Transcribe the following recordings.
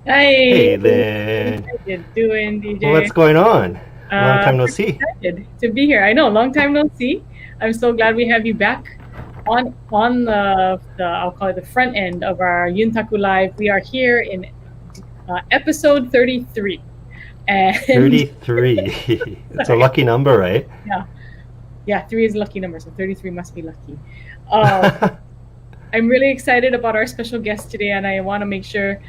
Hi, Hey there. how you doing, What's DJ? going on? Long time no Pretty see. excited to be here. I know, long time no see. I'm so glad we have you back on the I'll call it the front end of our Yuntaku Live. We are here in episode 33, and 33. It's a sorry, lucky number, right? yeah, yeah, three is a lucky number, so 33 must be lucky. Um, I'm really excited about our special guest today, and I want to make sure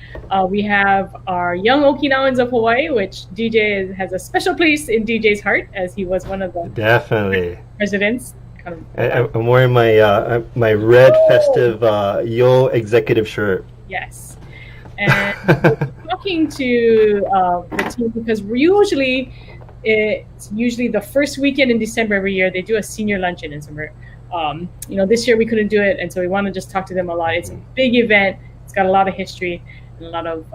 we have our young Okinawans of Hawaii, which has a special place in DJ's heart, as he was one of the Definitely. presidents. Kind of, I'm wearing my red festive Yo executive shirt. yes. And we're talking to the team because it's usually the first weekend in December every year. They do a senior luncheon in summer. This year we couldn't do it, and so we want to just talk to them a lot. It's a big event. It's got a lot of history and a lot of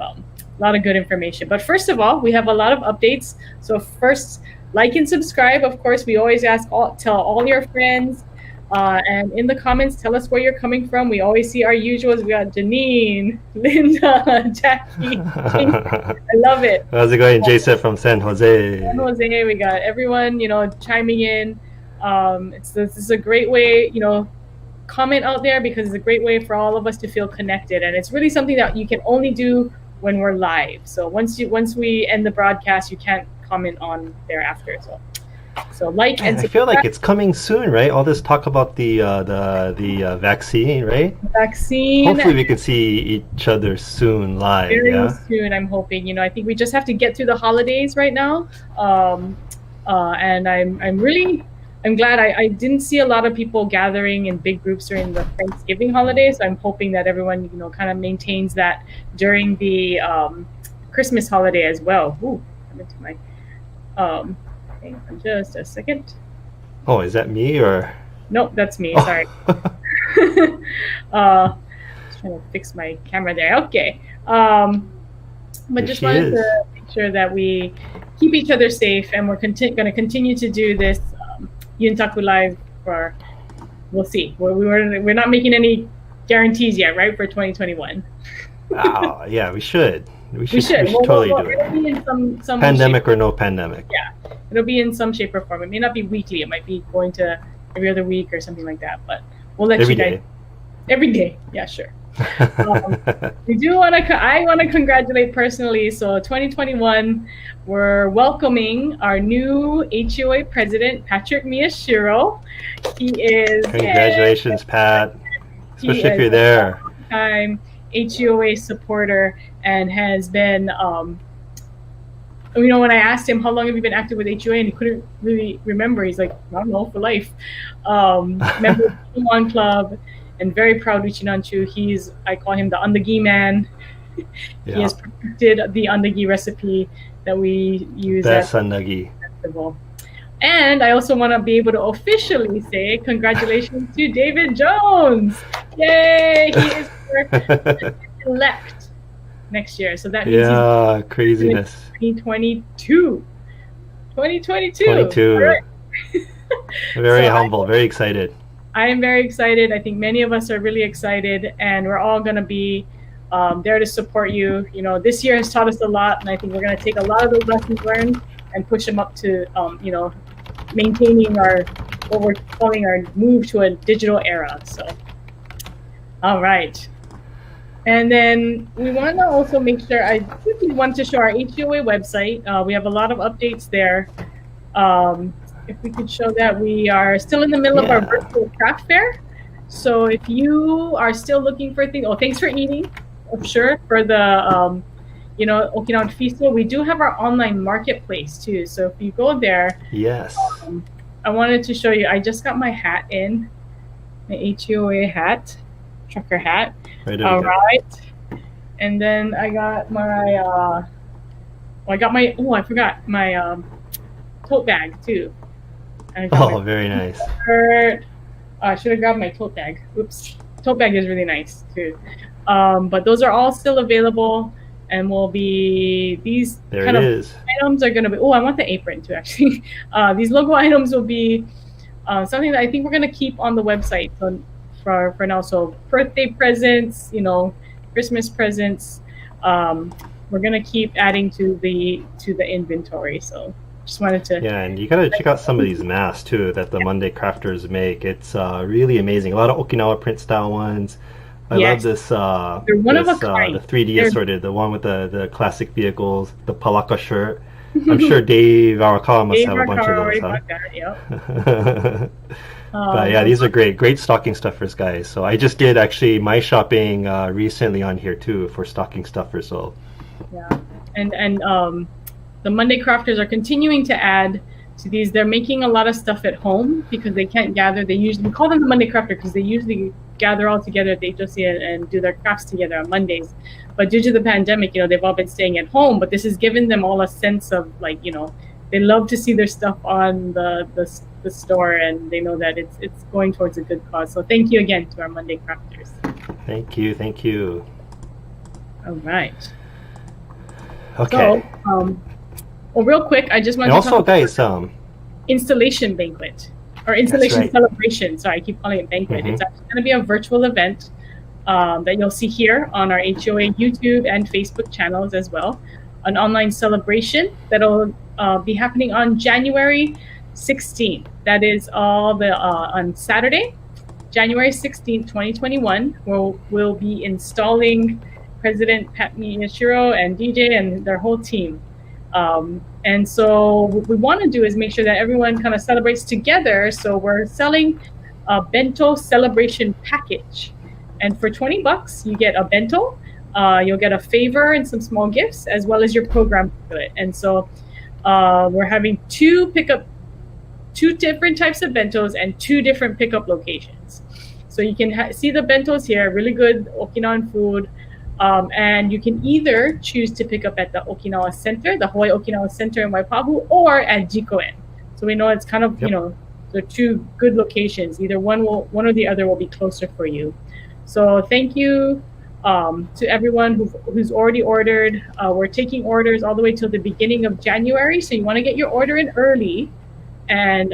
good information. But first of all, we have a lot of updates. So first, like and subscribe. Of course, we always tell all your friends, and in the comments, tell us where you're coming from. We always see our usuals. We got Janine, Linda, Jackie. I love it. How's it going, Jason from San Jose? San Jose, we got everyone, chiming in. This is a great way, comment out there because it's a great way for all of us to feel connected, and it's really something that you can only do when we're live. So once we end the broadcast, you can't comment on thereafter. So like and I feel like it's coming soon, right? All this talk about the vaccine, right? Vaccine. Hopefully, we can see each other soon live. Very soon, I'm hoping. I think we just have to get through the holidays right now, and I'm glad I didn't see a lot of people gathering in big groups during the Thanksgiving holiday. So I'm hoping that everyone, kind of maintains that during the Christmas holiday as well. Ooh, I'm into my hang on just a second. Oh, is that me or? Nope, that's me. Sorry. Just trying to fix my camera there. Okay. But just wanted to make sure that we keep each other safe, and we're going to continue to do this Yuntaku Live we'll see. We're not making any guarantees yet, right, for 2021. Oh, yeah, we should. We should Well, totally do it'll be in some pandemic or no pandemic. Yeah, it'll be in some shape or form. It may not be weekly. It might be going to every other week or something like that. But we'll let you guys. Every day. Yeah, sure. I want to congratulate personally. So 2021, we're welcoming our new HUOA president, Patrick Miyashiro. He is. Congratulations, Pat. Especially if you're there. Time HUOA supporter and has been. When I asked him how long have you been active with HUOA, and he couldn't really remember. He's like, I don't know, for life. Member of the Okinawan Club. And very proud Uchinanchu. I call him the Andagi man. Yeah. He has perfected the Andagi recipe that we use at Andagi festival. And I also want to be able to officially say congratulations to David Jones. Yay! He is elect next year. So that means he's craziness. 2022. 2022. 22. Right. Very humble, very excited. I am very excited. I think many of us are really excited, and we're all going to be there to support you. This year has taught us a lot, and I think we're going to take a lot of those lessons learned and push them up to, maintaining what we're calling our move to a digital era. So, all right. And then we want to also make sure, I quickly want to show our HUOA website. We have a lot of updates there. If we could show that, we are still in the middle of our virtual craft fair. So if you are still looking for things, thanks for eating, sure, for the Okinawan Feasto. We do have our online marketplace too. So if you go there, yes, I wanted to show you. I just got my hat in, my HUOA hat, trucker hat. All right, and then I got my I forgot my tote bag too. Very nice. I should have grabbed my tote bag. Oops. Tote bag is really nice too. But those are all still available, and will be these items are going to be. I want the apron too, actually. These logo items will be something that I think we're going to keep on the website for now. So birthday presents, Christmas presents, we're gonna keep adding to the inventory. So just wanted to. Yeah, and you gotta check out some of these masks too that the Monday crafters make. It's really amazing. A lot of Okinawa print style ones. I love this. They're one of a kind. The 3D assorted, the one with the classic vehicles, the palaka shirt. I'm sure Dave Arakawa must have a bunch of those, huh? Yep. But yeah, these are great stocking stuffers, guys. So I just did actually my shopping recently on here too for stocking stuffers. So yeah, and the Monday crafters are continuing to add to these. They're making a lot of stuff at home because they can't gather. We call them the Monday crafter because they usually gather all together at the HOC and do their crafts together on Mondays. But due to the pandemic, they've all been staying at home. But this has given them all a sense of they love to see their stuff on the store, and they know that it's going towards a good cause. So thank you again to our Monday crafters. Thank you. All right. Okay. So, well, real quick, I just want to also, talk guys, installation banquet or installation celebration. Sorry, I keep calling it banquet. It's actually going to be a virtual event that you'll see here on our HUOA YouTube and Facebook channels as well. An online celebration that'll be happening on January 16th. That is on Saturday, January 16th, 2021. We'll be installing President Pat Miyashiro and DJ and their whole team. And so what we want to do is make sure that everyone kind of celebrates together. So we're selling a bento celebration package. And for $20, you get a bento, you'll get a favor and some small gifts, as well as your program to it. And so we're having two different types of bentos and 2 different pickup locations. So you can see the bentos here, really good Okinawan food. And you can either choose to pick up at the Okinawa Center, the Hawaii Okinawa Center in Waipahu, or at Jikoen. So we know it's kind of, they're 2 good locations. Either one or the other will be closer for you. So thank you to everyone who's already ordered. We're taking orders all the way till the beginning of January. So you want to get your order in early. And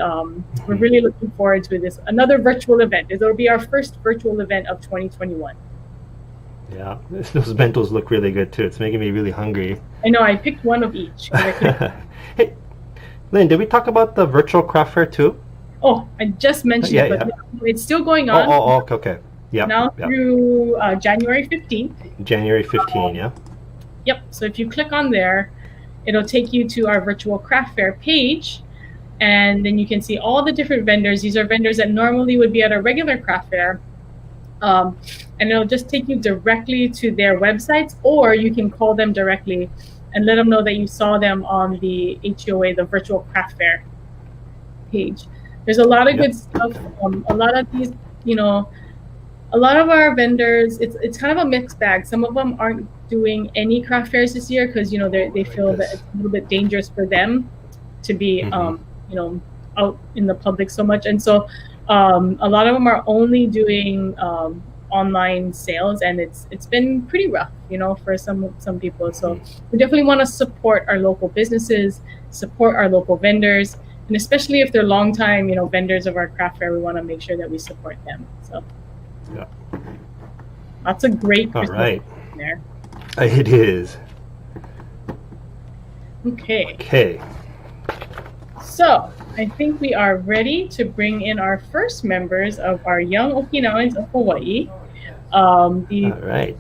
we're really looking forward to this. Another virtual event. It'll be our first virtual event of 2021. Yeah, those bentos look really good too. It's making me really hungry. I know, I picked one of each. Hey, Lynn, did we talk about the virtual craft fair too? Oh, I just mentioned it, but it's still going on. Oh, okay. Yeah. Now through January 15th. January 15th, yeah. Yep, so if you click on there, it'll take you to our virtual craft fair page, and then you can see all the different vendors. These are vendors that normally would be at a regular craft fair. And it'll just take you directly to their websites, or you can call them directly and let them know that you saw them on the HUOA, the virtual craft fair page. There's a lot of good stuff. A lot of these, a lot of our vendors, it's kind of a mixed bag. Some of them aren't doing any craft fairs this year because they feel that it's a little bit dangerous for them to be out in the public so much, and so a lot of them are only doing online sales, and it's been pretty rough, for some people. So we definitely want to support our local businesses, support our local vendors, and especially if they're longtime, vendors of our craft fair, we want to make sure that we support them. So lots of great Christmas there. It is. Okay. So I think we are ready to bring in our first members of our Young Okinawans of Hawaii. All right.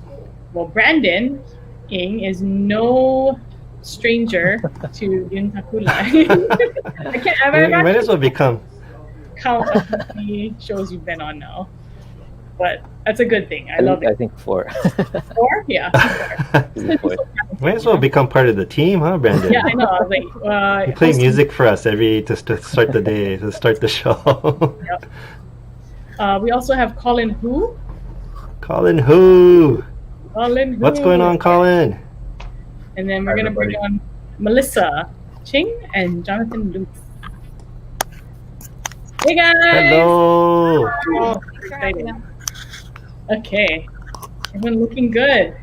Well, Brandon Ing is no stranger to Yuntaku. You might as well become. Count how many shows you've been on now, but that's a good thing. I love it. I think 4. 4? Yeah. 4. Might as well become part of the team, huh, Brandon? Yeah, I know. You play music for us to start the day, to start the show. Yep. We also have Colin Hu. Colin Hu. Colin Hu. What's going on, Colin? And then we're going to bring on Melissa Ching and Jonathan Luke. Hey, guys. Hello. Excited. Okay. Everyone looking good.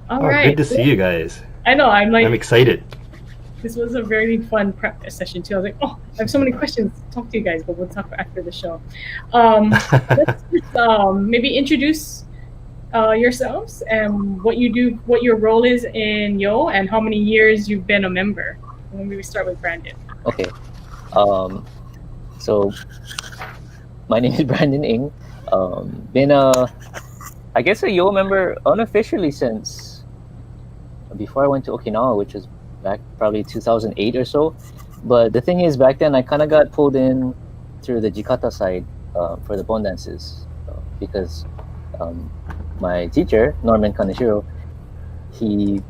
All right. Good to see you guys. I know. I'm excited. This was a very fun prep session too. I was like, I have so many questions to talk to you guys, but we'll talk after the show. Let's just, maybe introduce yourselves and what you do, what your role is in Yo, and how many years you've been a member. Maybe we start with Brandon. Okay. So my name is Brandon Ng. Been I guess a Yo member unofficially since before I went to Okinawa, which was back probably 2008 or so. But the thing is, back then I kind of got pulled in through the Jikata side for the bon dances because my teacher, Norman Kaneshiro, he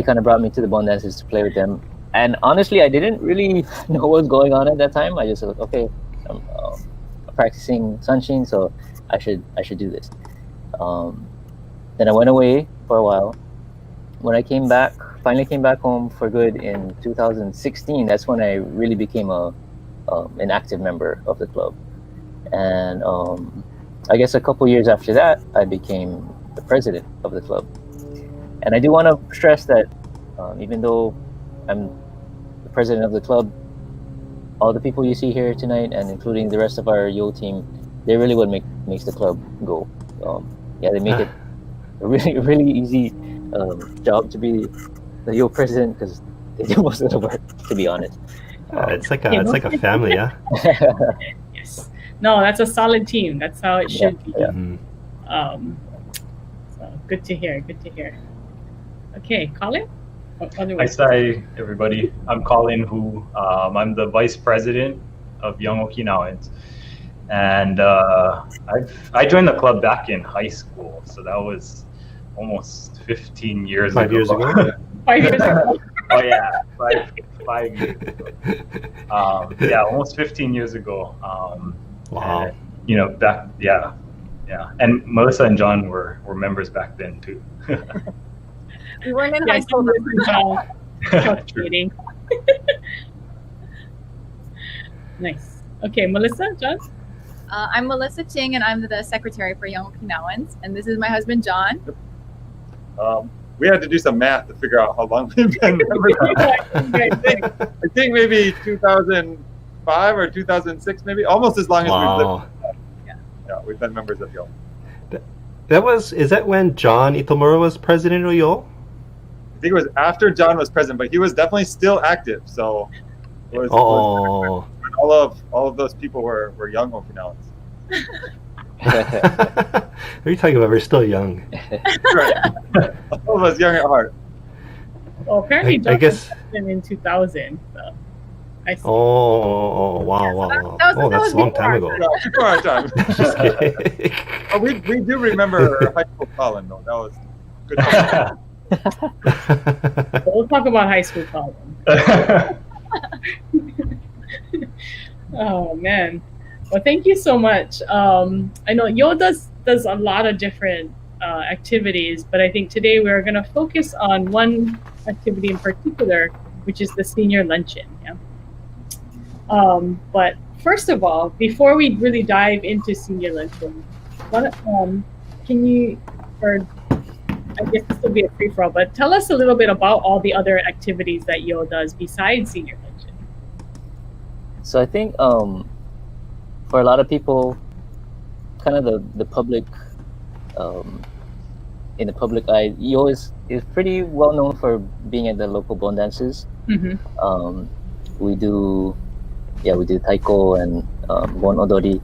kind of brought me to the bon dances to play with them. And honestly, I didn't really know what was going on at that time. I just thought, okay, I'm practicing Sanshin, so I should do this. Then I went away for a while. When I finally came back home for good in 2016, that's when I really became an active member of the club. And I guess a couple years after that, I became the president of the club. And I do want to stress that even though I'm the president of the club, all the people you see here tonight, and including the rest of our Yo team, they really what makes the club go. They make it a really easy job to be the Yo president because they do most of the work, to be honest. It's like a family, yeah. Yes. No, that's a solid team. That's how it should be. Yeah. Mm-hmm. So good to hear. Good to hear. Okay, Colin. Hi, everybody. I'm Colin Hu. I'm the vice president of Young Okinawans, and I joined the club back in high school, so that was almost 15 years ago. 5 years ago. 5 years ago. Oh yeah, 5 years ago. Almost 15 years ago. Wow. And, back and Melissa and John were members back then too. We weren't in high school. Calculating. Nice. Okay, Melissa, John? I'm Melissa Ching, and I'm the secretary for Young Okinawans. And this is my husband, John. We had to do some math to figure out how long we've been members. I think maybe 2005 or 2006, maybe almost as long as we've lived. Yeah, we've been members of Yo. Is that when John Itomura was president of Yo? I think it was after John was president, but he was definitely still active. So it was all of those people were young Okinawans. What are you talking about? We're still young. Right. All of us young at heart. Well, apparently I guess in 2000. So I see. Oh, wow. That's a long time ago. Yeah, before our time. Just kidding. Oh, we do remember high school Colin, though. That was good time. We'll talk about high school Colin. Oh man. Well, thank you so much. I know Yo does a lot of different activities, but I think today we're going to focus on one activity in particular, which is the senior luncheon. Yeah. But first of all, before we really dive into senior luncheon, can you, or I guess this will be a free-for-all, but tell us a little bit about all the other activities that Yo does besides senior luncheon. So I think for a lot of people, kind of the public, in the public eye, Yo is pretty well known for being at the local bon dances. Mm-hmm. We do taiko and bon odori,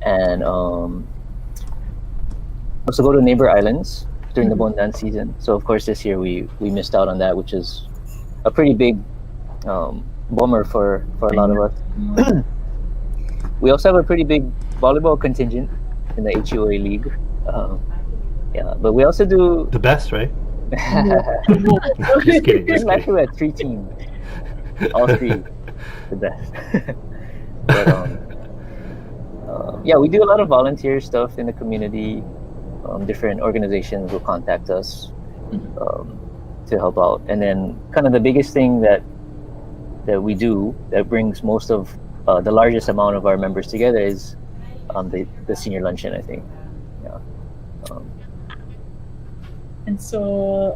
and also go to neighbor islands during the bon dance season. So of course this year we missed out on that, which is a pretty big bummer for a lot of us. We also have a pretty big volleyball contingent in the HUOA league. But we also do The best, right? Just kidding. Actually, we had 3 teams, all 3 the best. But we do a lot of volunteer stuff in the community. Different organizations will contact us to help out, and then kind of the biggest thing that we do that brings most of the largest amount of our members together is the senior luncheon, I think. And so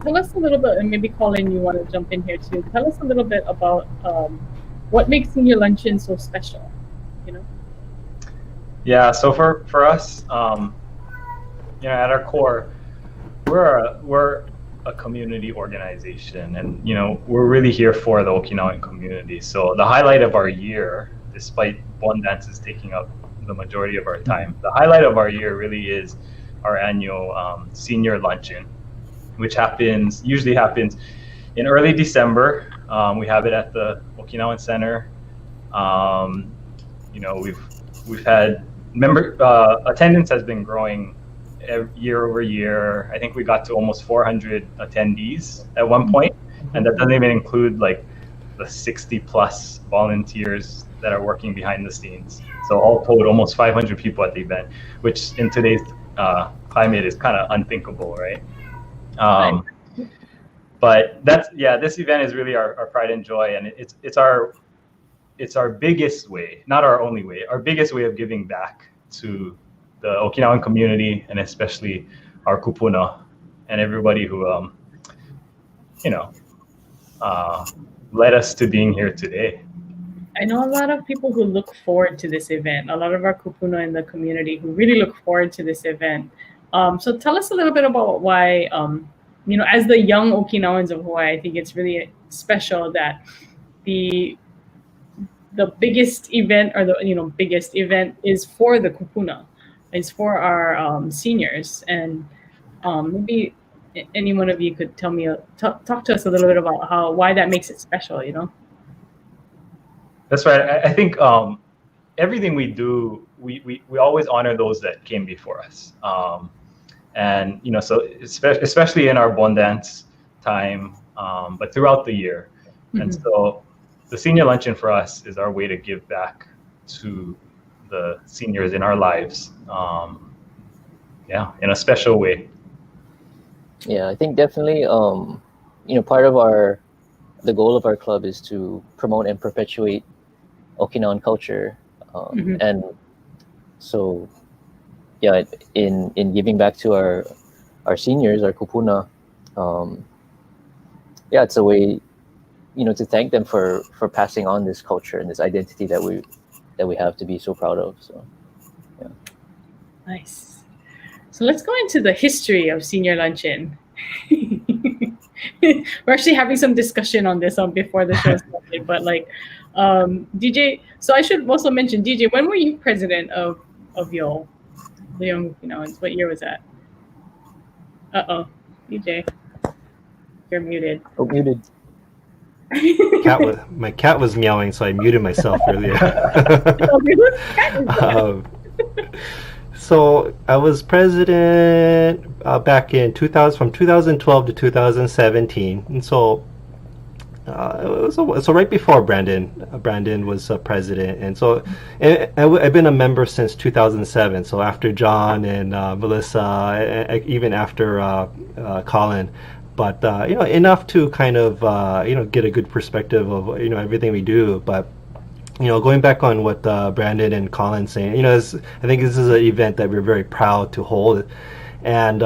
tell us a little bit, and maybe Colin, you want to jump in here too. Tell us a little bit about what makes senior luncheon so special, Yeah, so for us, at our core, we're a community organization, and we're really here for the Okinawan community. So the highlight of our year, despite Bon dances taking up the majority of our time, the highlight of our year really is our annual senior luncheon, which usually happens in early December. We have it at the Okinawan Center. We've had attendance has been growing year over year. I think we got to almost 400 attendees at one point, and that doesn't even include like the 60 plus volunteers that are working behind the scenes. So all told, almost 500 people at the event, which in today's climate is kind of unthinkable, right? But this event is really our pride and joy, and it's our biggest way, not our only way, our biggest way of giving back to the Okinawan community, and especially our kupuna and everybody who led us to being here today. I know a lot of people who look forward to this event, a lot of our kupuna in the community who really look forward to this event. So tell us a little bit about why, as the young Okinawans of Hawaii, I think it's really special that the biggest event, or the biggest event, is for the kupuna, is for our seniors. And maybe any one of you could talk to us a little bit about why that makes it special. That's right. I think everything we do, we always honor those that came before us. And so especially in our Bon dance time, but throughout the year. Mm-hmm. And so the senior luncheon for us is our way to give back to the seniors in our lives, in a special way. Yeah, I think definitely, part of the goal of our club is to promote and perpetuate Okinawan culture, and so in giving back to our seniors, our kupuna, it's a way to thank them for passing on this culture and this identity that we have to be so proud of. So nice. So let's go into the history of senior luncheon. We're actually having some discussion on this before the show started, but DJ, so I should also mention, DJ, when were you president of HUOA, the Young Okinawans? What year was that? DJ, you're muted. Oh, muted. My cat was meowing, so I muted myself earlier. So I was president back in 2000, from 2012 to 2017, and so so right before Brandon was president, and so I've been a member since 2007. So after John and Melissa, even after Colin, but enough to kind of get a good perspective of everything we do. But going back on what Brandon and Colin saying, I think this is an event that we're very proud to hold, and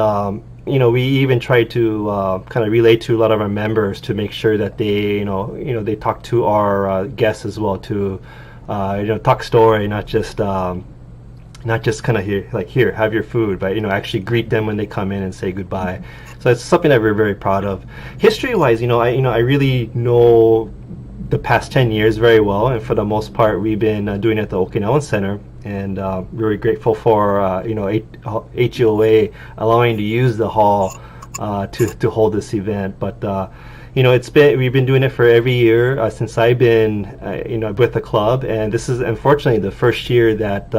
we even try to kind of relate to a lot of our members to make sure that they they talk to our guests as well, to talk story, not just kind of here have your food, but actually greet them when they come in and say goodbye. So it's something that we're very proud of. History wise, I really know the past 10 years very well, and for the most part we've been doing it at the Okinawan Center, and very grateful for HUOA allowing to use the hall to hold this event. But we've been doing it for every year since I've been with the club, and this is unfortunately the first year that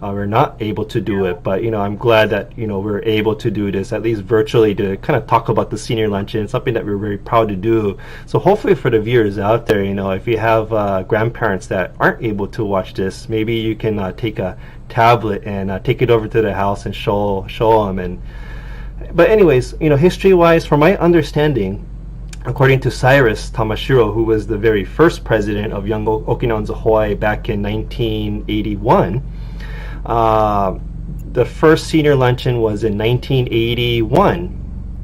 we're not able to do it. But I'm glad that we're able to do this, at least virtually, to kind of talk about the senior luncheon, something that we're very proud to do. So hopefully for the viewers out there, if you have grandparents that aren't able to watch this, maybe you can take a tablet and take it over to the house and show them. But anyways, history wise, from my understanding, according to Cyrus Tamashiro, who was the very first president of Young Okinawans of Hawaii back in 1981, the first senior luncheon was in 1981.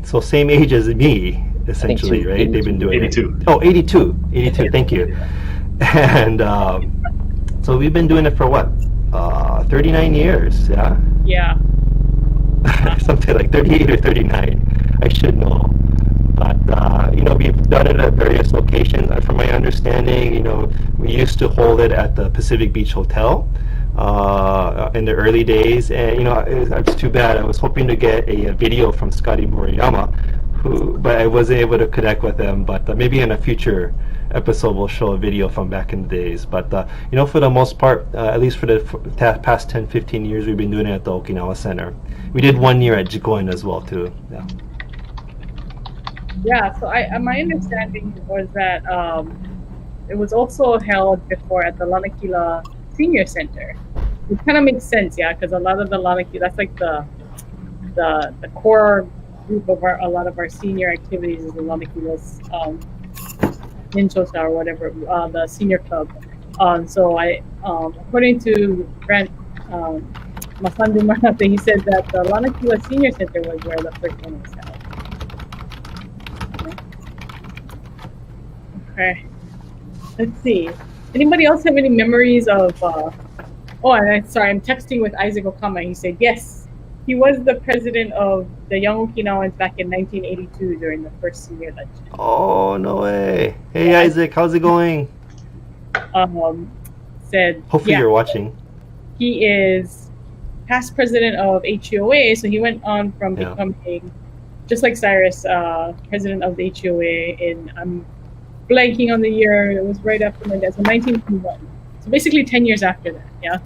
So same age as me, essentially, right? They've been doing 82. Oh, 82. Thank you. And so we've been doing it for what? 39 years, yeah? Yeah. something like 38 or 39. I should know. But, we've done it at various locations. From my understanding, we used to hold it at the Pacific Beach Hotel in the early days. And, it's too bad. I was hoping to get a video from Scotty Moriyama, but I wasn't able to connect with him. But maybe in a future episode, we'll show a video from back in the days. But, for the most part, at least for the past 10, 15 years, we've been doing it at the Okinawa Center. We did 1 year at Jikoin as well, too. Yeah. Yeah, so my understanding was that it was also held before at the Lanakila Senior Center. It kind of makes sense, yeah, because a lot of the Lanakila, that's like the core group of a lot of our senior activities is the Lanakila's Ninchosa or whatever, the senior club. So according to Brent Masandu Manate, he said that the Lanakila Senior Center was where the first one was held. Okay, let's see. Anybody else have any memories of? I'm texting with Isaac Okama. He said yes, he was the president of the Young Okinawans back in 1982 during the first senior luncheon. Oh, no way! Hey, yeah. Isaac, how's it going? Said hopefully you're watching. He is past president of HUOA, so he went on from becoming, just like Cyrus, president of the HUOA in blanking on the year. It was right after my dad, so 1921. So basically 10 years after that, yeah.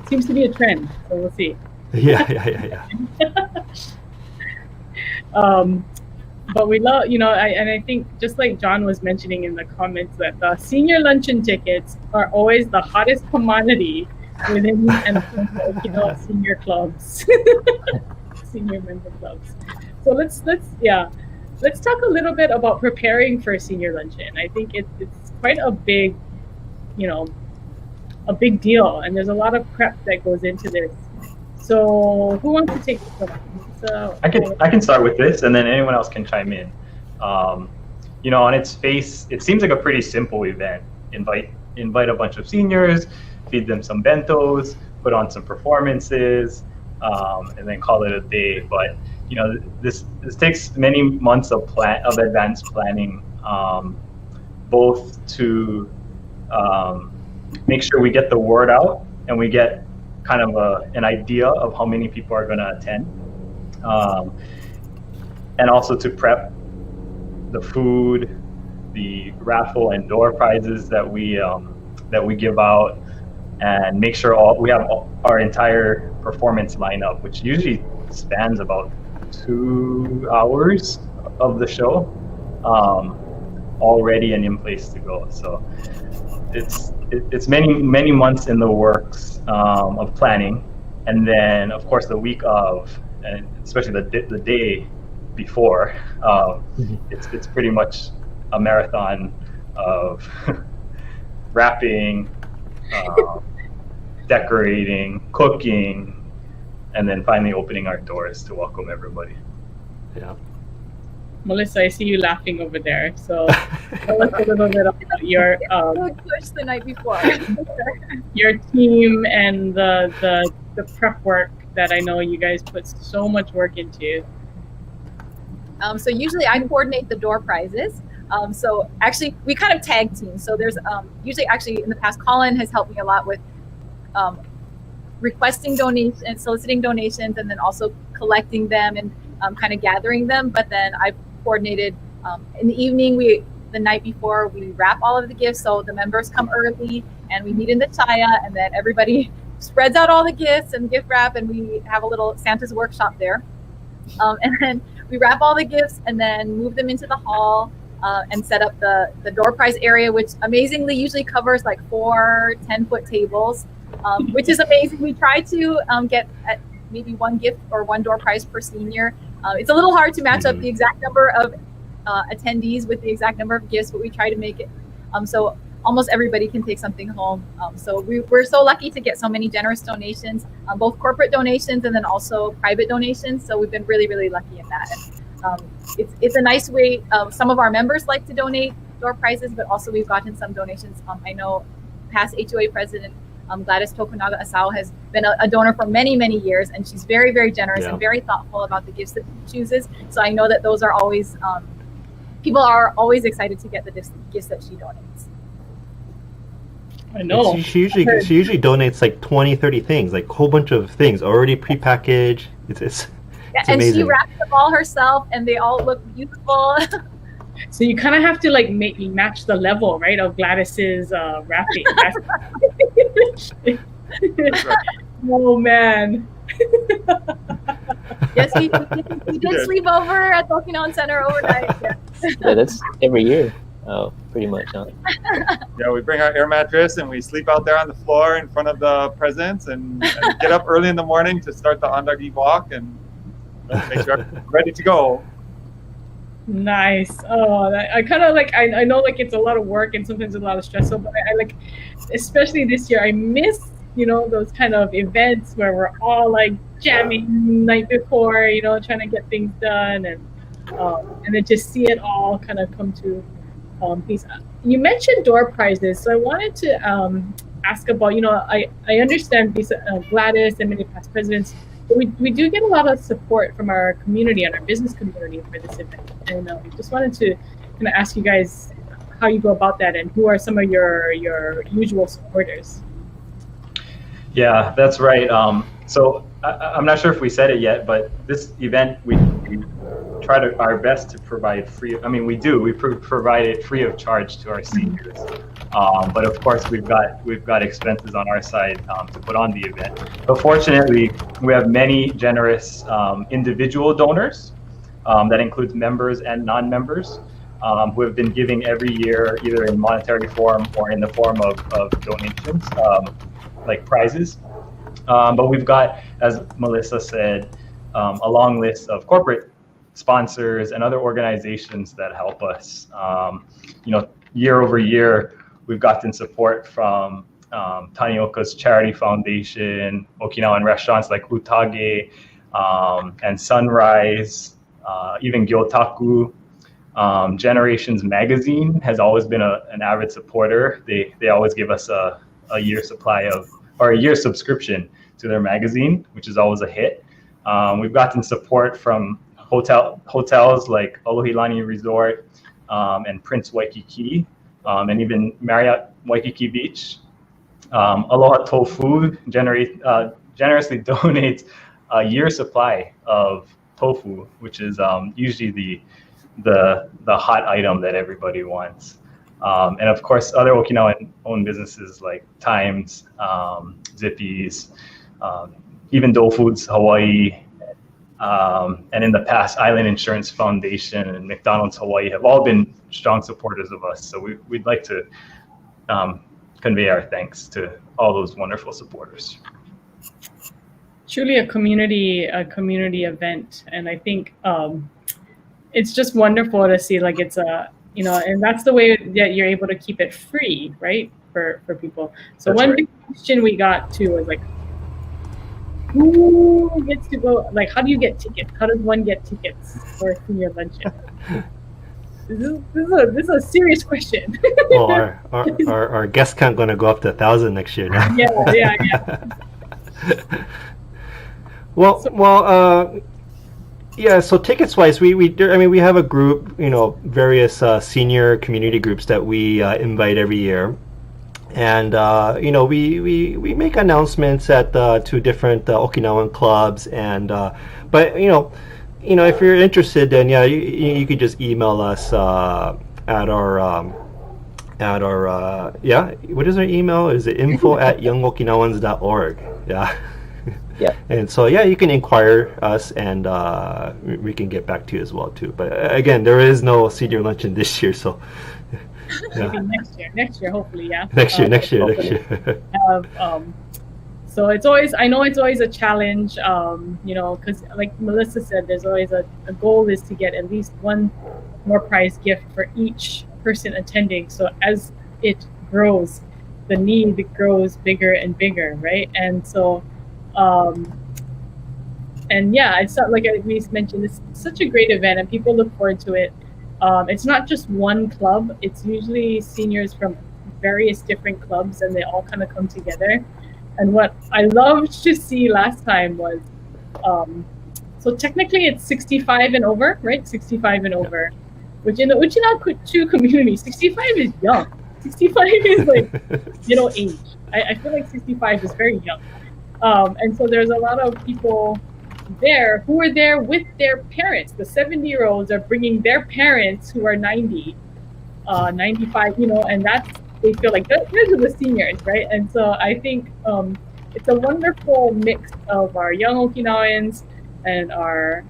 Seems to be a trend, so we'll see. Yeah. But we love, I think just like John was mentioning in the comments that the senior luncheon tickets are always the hottest commodity within and Okinawa senior clubs, senior member clubs. So let's talk a little bit about preparing for a senior luncheon. I think it's quite a big, a big deal, and there's a lot of prep that goes into this. So who wants to take this one? I can start with this, and then anyone else can chime in. On its face, it seems like a pretty simple event. Invite a bunch of seniors, feed them some bentos, put on some performances, and then call it a day. But this takes many months of advanced planning, both to make sure we get the word out and we get kind of an idea of how many people are going to attend, and also to prep the food, the raffle and door prizes that we give out, and make sure we have our entire performance lineup, which usually spans about 2 hours of the show, all ready and in place to go. So it's many months in the works of planning, and then of course the week of, and especially the day before, it's pretty much a marathon of wrapping, decorating, cooking, and then finally opening our doors to welcome everybody. Yeah. Melissa, I see you laughing over there. So tell us a little bit about your push the night before. your team and the prep work that I know you guys put so much work into. So usually I coordinate the door prizes. So actually we kind of tag team. So there's usually actually in the past, Colin has helped me a lot with requesting donations and soliciting donations, and then also collecting them and kind of gathering them. But then I've coordinated in the evening, the night before, we wrap all of the gifts. So the members come early and we meet in the chaya, and then everybody spreads out all the gifts and gift wrap, and we have a little Santa's workshop there. And then we wrap all the gifts and then move them into the hall and set up the door prize area, which amazingly usually covers like 4 10-foot tables, which is amazing. We try to get at maybe 1 gift or 1 door prize per senior. It's a little hard to match up the exact number of attendees with the exact number of gifts, but we try to make it so almost everybody can take something home. So we're so lucky to get so many generous donations, both corporate donations and then also private donations. So we've been really, really lucky in that. It's a nice way. Some of our members like to donate door prizes, but also we've gotten some donations. I know past HUA president Gladys Tokunaga Asao has been a donor for many, many years, and she's very, very generous Yeah. and very thoughtful about the gifts that she chooses. So I know that those are always, people are always excited to get the gifts that she donates. I know. She usually donates like 20, 30 things, like a whole bunch of things already prepackaged. It's And amazing. she wraps them all herself, and they all look beautiful. So you kind of have to like match the level, right, of Gladys's wrapping. Oh man. Yes, we did sleep over at the Okinawan Center overnight. Yeah, that's every year. Oh, pretty much, huh? Yeah, we bring our air mattress and we sleep out there on the floor in front of the presents and get up early in the morning to start the Andagi walk and make sure I'm ready to go. Nice. Oh, I kind of like. I know like it's a lot of work and sometimes a lot of stress. But I like, especially this year, I miss those kind of events where we're all like jamming the night before, trying to get things done and then just see it all kind of come to peace. You mentioned door prizes, so I wanted to ask about. I understand these Gladys and many past presidents. But we do get a lot of support from our community and our business community for this event. And I just wanted to kind of ask you guys how you go about that and who are some of your usual supporters. Yeah, that's right. So I'm not sure if we said it yet, but this event we try our best to provide free. I mean, we do. We provide it free of charge to our seniors. But of course, we've got expenses on our side to put on the event. But fortunately, we have many generous individual donors. That includes members and non-members who have been giving every year, either in monetary form or in the form of donations, like prizes. But we've got, as Melissa said, a long list of corporate sponsors and other organizations that help us. Year over year, we've gotten support from Tanioka's Charity Foundation, Okinawan restaurants like Utage and Sunrise, even Yuntaku. Generations Magazine has always been an avid supporter. They always give us a year supply or a year subscription to their magazine, which is always a hit. We've gotten support from hotels like Alohilani Resort and Prince Waikiki, and even Marriott Waikiki Beach. Aloha Tofu generously donates a year supply of tofu, which is usually the hot item that everybody wants. And of course, other Okinawan-owned businesses like Times, Zippy's, even Dole Foods Hawaii, and in the past, Island Insurance Foundation and McDonald's Hawaii have all been strong supporters of us. So we'd like to convey our thanks to all those wonderful supporters. Truly a community event, and I think it's just wonderful to see like it's and that's the way that you're able to keep it free, right, for people. So That's one right. big question we got too was like, who gets to go? Like, how do you get tickets? How does one get tickets for a senior luncheon? This is a serious question. Well, our guest count going to go up to 1,000 next year now. Yeah. Yeah. So tickets wise, we have a group, various senior community groups that we invite every year, and we make announcements at two different Okinawan clubs, and but if you're interested, then you could just email us at our what is our email? Is it info@youngokinawans.org? Yeah. Yeah. And so you can inquire us, and we can get back to you as well too. But again, there is no senior luncheon this year, so Maybe next year, hopefully, yeah. next year. So it's always a challenge, because like Melissa said, there's always a goal is to get at least one more prize gift for each person attending. So as it grows, the need grows bigger and bigger, right? And so, it's not like we mentioned, it's such a great event and people look forward to it. It's not just one club, it's usually seniors from various different clubs, and they all kind of come together. And what I loved to see last time was, so technically it's 65 and over, right? 65 and over, which in the Okinawans community, 65 is young. 65 is like, age. I feel like 65 is very young. And so there's a lot of people there who are there with their parents. The 70-year-olds are bringing their parents who are 90, 95, and they feel like those are the seniors, right? And so I think it's a wonderful mix of our young Okinawans and our,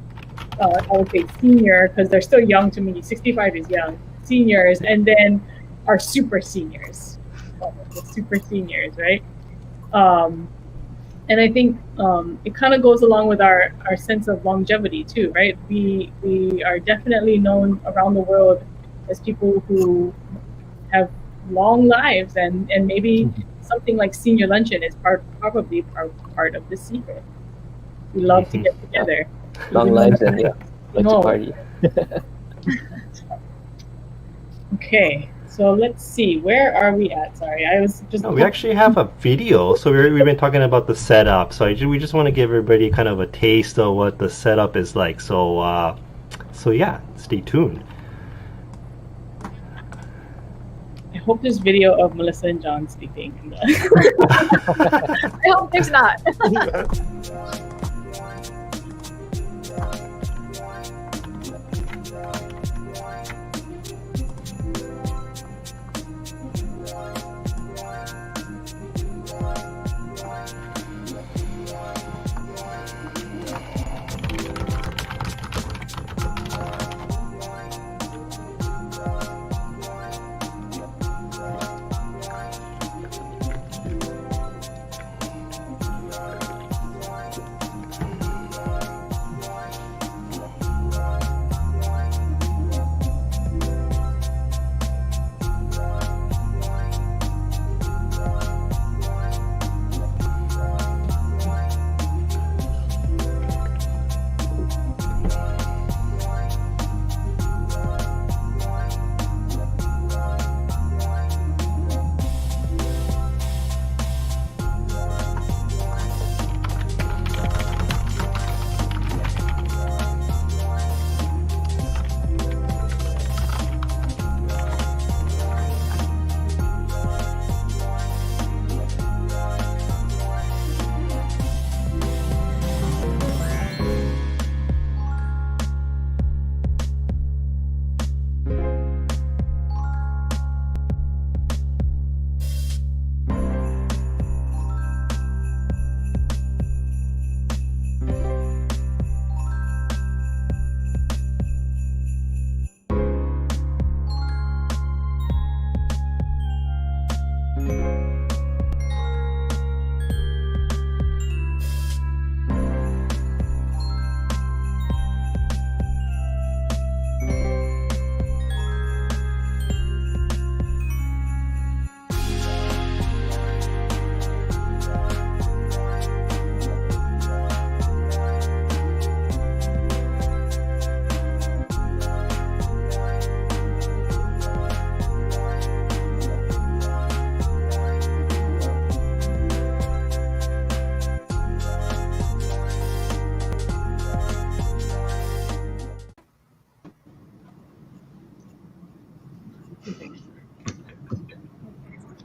I would say senior, because they're still young to me, 65 is young, seniors, and then our super seniors, the super seniors, right? And I think it kind of goes along with our sense of longevity too, right? We are definitely known around the world as people who have long lives, and maybe something like Senior Luncheon is probably part of the secret. We love to get together. Long lives and like to party. Okay, so let's see. Where are we at? Sorry, I was just. No, we actually have a video. So we've been talking about the setup. So we just want to give everybody kind of a taste of what the setup is like. So yeah, stay tuned. I hope there's video of Melissa and John sleeping. I hope there's not.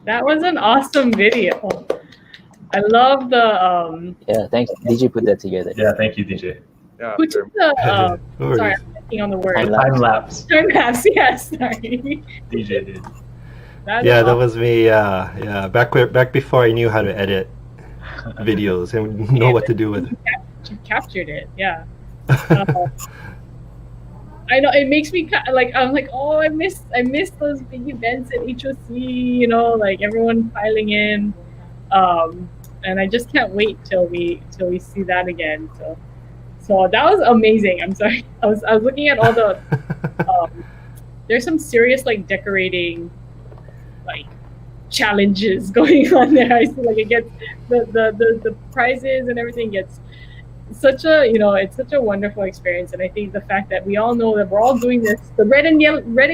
That was an awesome video. I love the Yeah, thanks. DJ put that together. Yeah, thank you, DJ. Yeah, who took the No sorry, worries. I'm thinking on the word. Time lapse. Time lapse, yes, sorry. DJ did. That's Yeah, that awesome. was me. Yeah, back before I knew how to edit videos and know what to do with it. You captured it, yeah. I know it makes me like I'm like, oh, I miss those big events at HOC, like everyone piling in, and I just can't wait till we see that again. So that was amazing. I'm sorry, I was looking at all the there's some serious like decorating like challenges going on there. I see like it gets the prizes and everything gets such a it's such a wonderful experience. And I think the fact that we all know that we're all doing this, the red and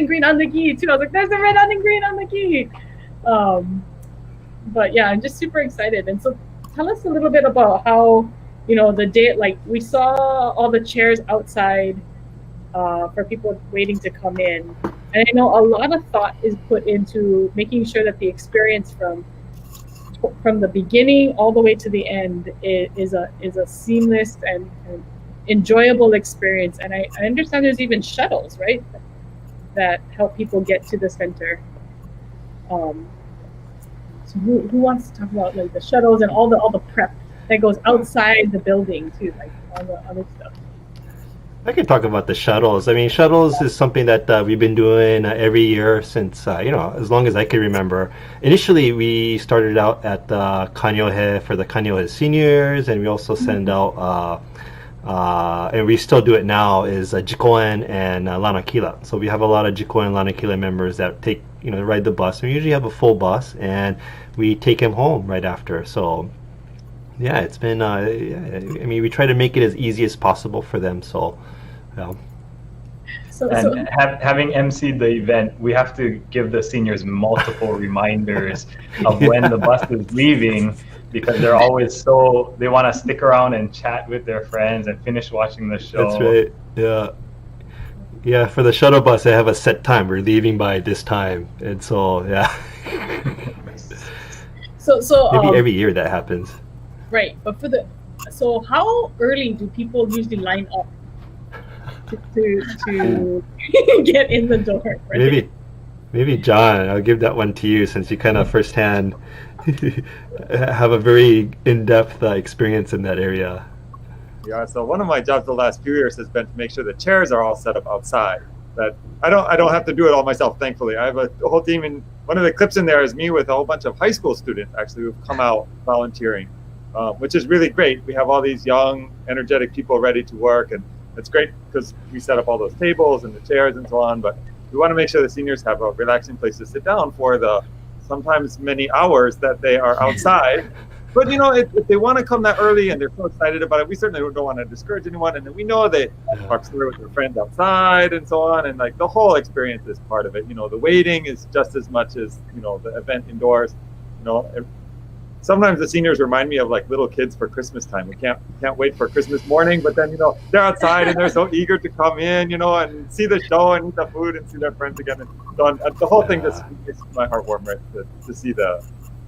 green on the key too. I was like, there's the red and green on the key. But yeah, I'm just super excited. And so tell us a little bit about how, the day, like we saw all the chairs outside for people waiting to come in. And I know a lot of thought is put into making sure that the experience from the beginning all the way to the end is a seamless and enjoyable experience. And I understand there's even shuttles, right, that help people get to the center. So who wants to talk about like the shuttles and all the prep that goes outside the building too, like all the other stuff? I can talk about the shuttles. I mean, shuttles is something that we've been doing every year since, as long as I can remember. Initially, we started out at the Kanyohe for the Kanyohe seniors, and we also send out, and we still do it now, is Jikoen and Lanakila. So we have a lot of Jikoen and Lanakila members that take, ride the bus. We usually have a full bus, and we take them home right after. So yeah, it's been, I mean, we try to make it as easy as possible for them. So, having emceed the event, we have to give the seniors multiple reminders of when the bus is leaving, because they're always they want to stick around and chat with their friends and finish watching the show. That's right. Yeah. Yeah, for the shuttle bus, they have a set time. We're leaving by this time. And so, yeah. So maybe every year that happens. Right. But so how early do people usually line up to get in the door? Right? Maybe John, I'll give that one to you since you kind of firsthand have a very in-depth experience in that area. Yeah, so one of my jobs the last few years has been to make sure the chairs are all set up outside. That I don't have to do it all myself, thankfully. I have a whole team, and one of the clips in there is me with a whole bunch of high school students actually who've come out volunteering, which is really great. We have all these young, energetic people ready to work, and it's great because we set up all those tables and the chairs and so on, but we want to make sure the seniors have a relaxing place to sit down for the sometimes many hours that they are outside. But if they want to come that early and they're so excited about it, we certainly don't want to discourage anyone. And then we know they talk story with their friends outside and so on, and like the whole experience is part of it. The waiting is just as much as the event indoors. Sometimes the seniors remind me of like little kids for Christmas time. We can't wait for Christmas morning, but then they're outside and they're so eger to come in, and see the show and eat the food and see their friends again. And so the whole thing just makes my heart warm, right? To see the